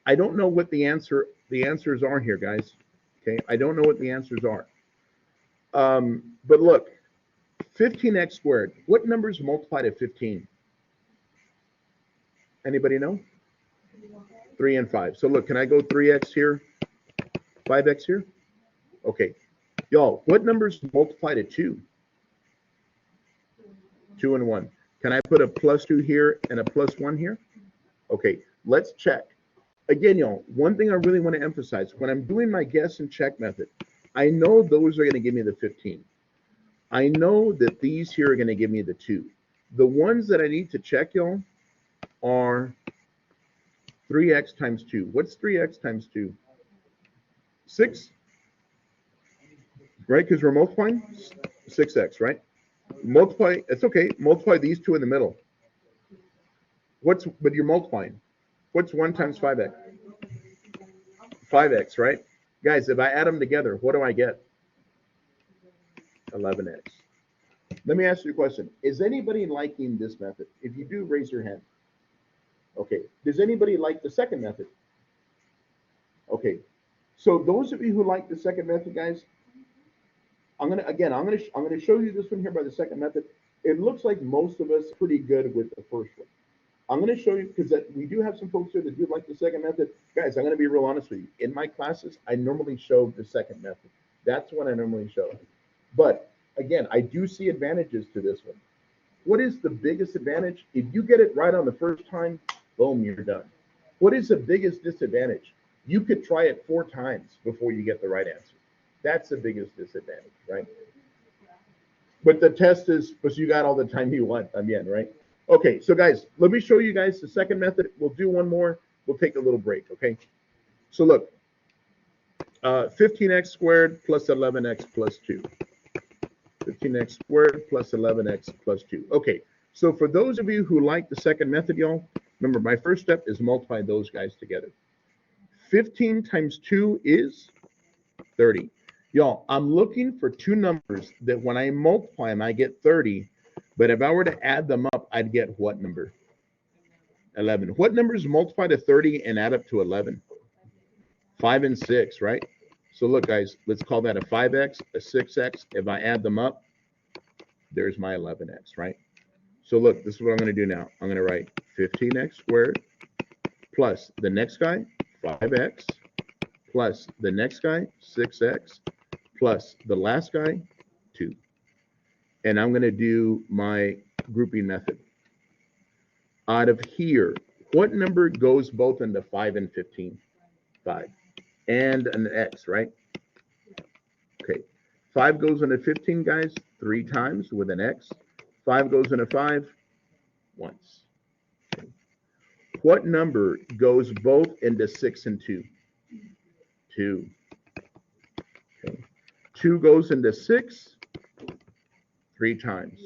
I don't know what the answers are here, guys. Okay, I don't know what the answers are. But look, 15x squared. What numbers multiply to 15? Anybody know? 3 and 5. So look, can I go 3x here, 5x here? Okay. Y'all, what numbers multiply to 2? 2 and 1. Can I put a +2 here and a +1 here? Okay, let's check. Again, y'all, one thing I really want to emphasize, when I'm doing my guess and check method, I know those are going to give me the 15. I know that these here are going to give me the 2. The ones that I need to check, y'all, are 3x times 2. What's 3x times 2? 6, right? Because we're multiplying 6x, right? Multiply, it's okay. Multiply these two in the middle. But you're multiplying. What's 1 times 5x? 5x, right? Guys, if I add them together, what do I get? 11x. Let me ask you a question. Is anybody liking this method? If you do, raise your hand. Okay. Does anybody like the second method? Okay. So those of you who like the second method, guys, I'm gonna show you this one here by the second method. It looks like most of us are pretty good with the first one. I'm going to show you because we do have some folks here that do like the second method. Guys, I'm going to be real honest with you. In my classes, I normally show the second method. That's what I normally show. But again, I do see advantages to this one. What is the biggest advantage? If you get it right on the first time, boom, you're done. What is the biggest disadvantage? You could try it 4 times before you get the right answer. That's the biggest disadvantage, right? But the test is, because you got all the time you want, again, right? Okay, so guys, let me show you guys the second method. We'll do one more. We'll take a little break, okay? So look, 15x squared plus 11x plus 2. 15x squared plus 11x plus 2. Okay, so for those of you who like the second method, y'all, remember my first step is multiply those guys together. 15 times 2 is 30. Y'all, I'm looking for 2 numbers that when I multiply them, I get 30. But if I were to add them up, I'd get what number? 11. What numbers multiply to 30 and add up to 11? 5 and 6, right? So look, guys, let's call that a 5x, a 6x. If I add them up, there's my 11x, right? So look, this is what I'm going to do now. I'm going to write 15x squared plus the next guy, 5x, plus the next guy, 6x, plus the last guy, 2. And I'm going to do my grouping method. Out of here, what number goes both into 5 and 15? 5. And an x, right? Okay. 5 goes into 15, guys, 3 times with an x. 5 goes into 5 once. Okay. What number goes both into 6 and 2? 2. Okay. 2 goes into 6 3 times.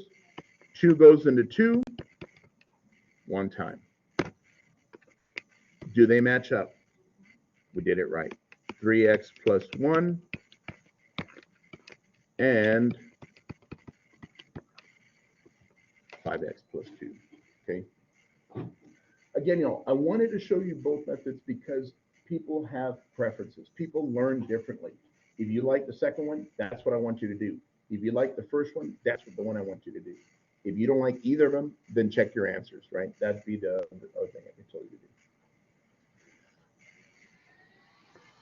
2 goes into 2 1 time. Do they match up? We did it right. 3x plus 1 and 5x plus 2. Okay. Again, I wanted to show you both methods because people have preferences. People learn differently. If you like the second one, that's what I want you to do. If you like the first one, that's the one I want you to do. If you don't like either of them, then check your answers, right? That'd be the other thing I can tell you to do.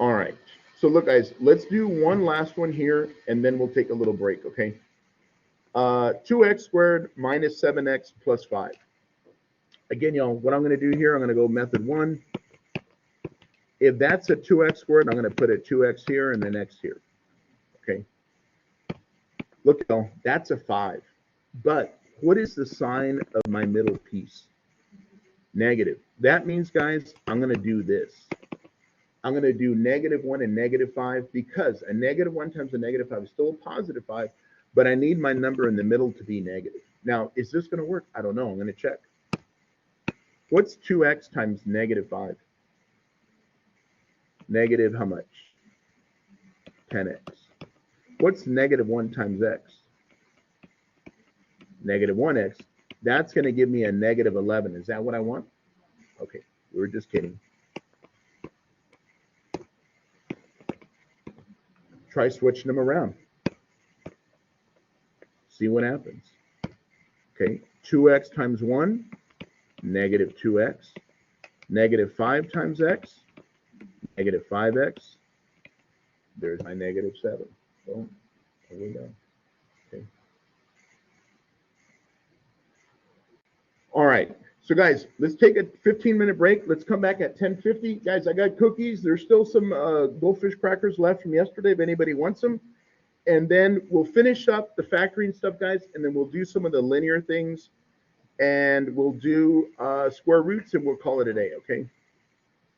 All right. So look, guys, let's do one last one here, and then we'll take a little break, okay? 2x squared minus 7x plus 5. Again, y'all, what I'm going to do here, I'm going to go method 1. If that's a 2x squared, I'm going to put a 2x here and then x here, okay? Look, y'all, that's a 5. But what is the sign of my middle piece? Negative. That means, guys, I'm going to do this. I'm going to do -1 and -5 because a -1 times a -5 is still a positive 5, but I need my number in the middle to be negative. Now, is this going to work? I don't know. I'm going to check. What's 2x times -5? Negative how much? 10x. What's -1 times x? -1x. That's going to give me a -11. Is that what I want? Okay, we were just kidding. Try switching them around. See what happens. Okay, 2x times 1, -2x. -5 times x, -5x. There's my -7. So there we go. Okay. All right. So guys, let's take a 15-minute break. Let's come back at 10:50. Guys, I got cookies. There's still some goldfish crackers left from yesterday if anybody wants them. And then we'll finish up the factoring stuff, guys, and then we'll do some of the linear things, and we'll do square roots, and we'll call it a day, okay?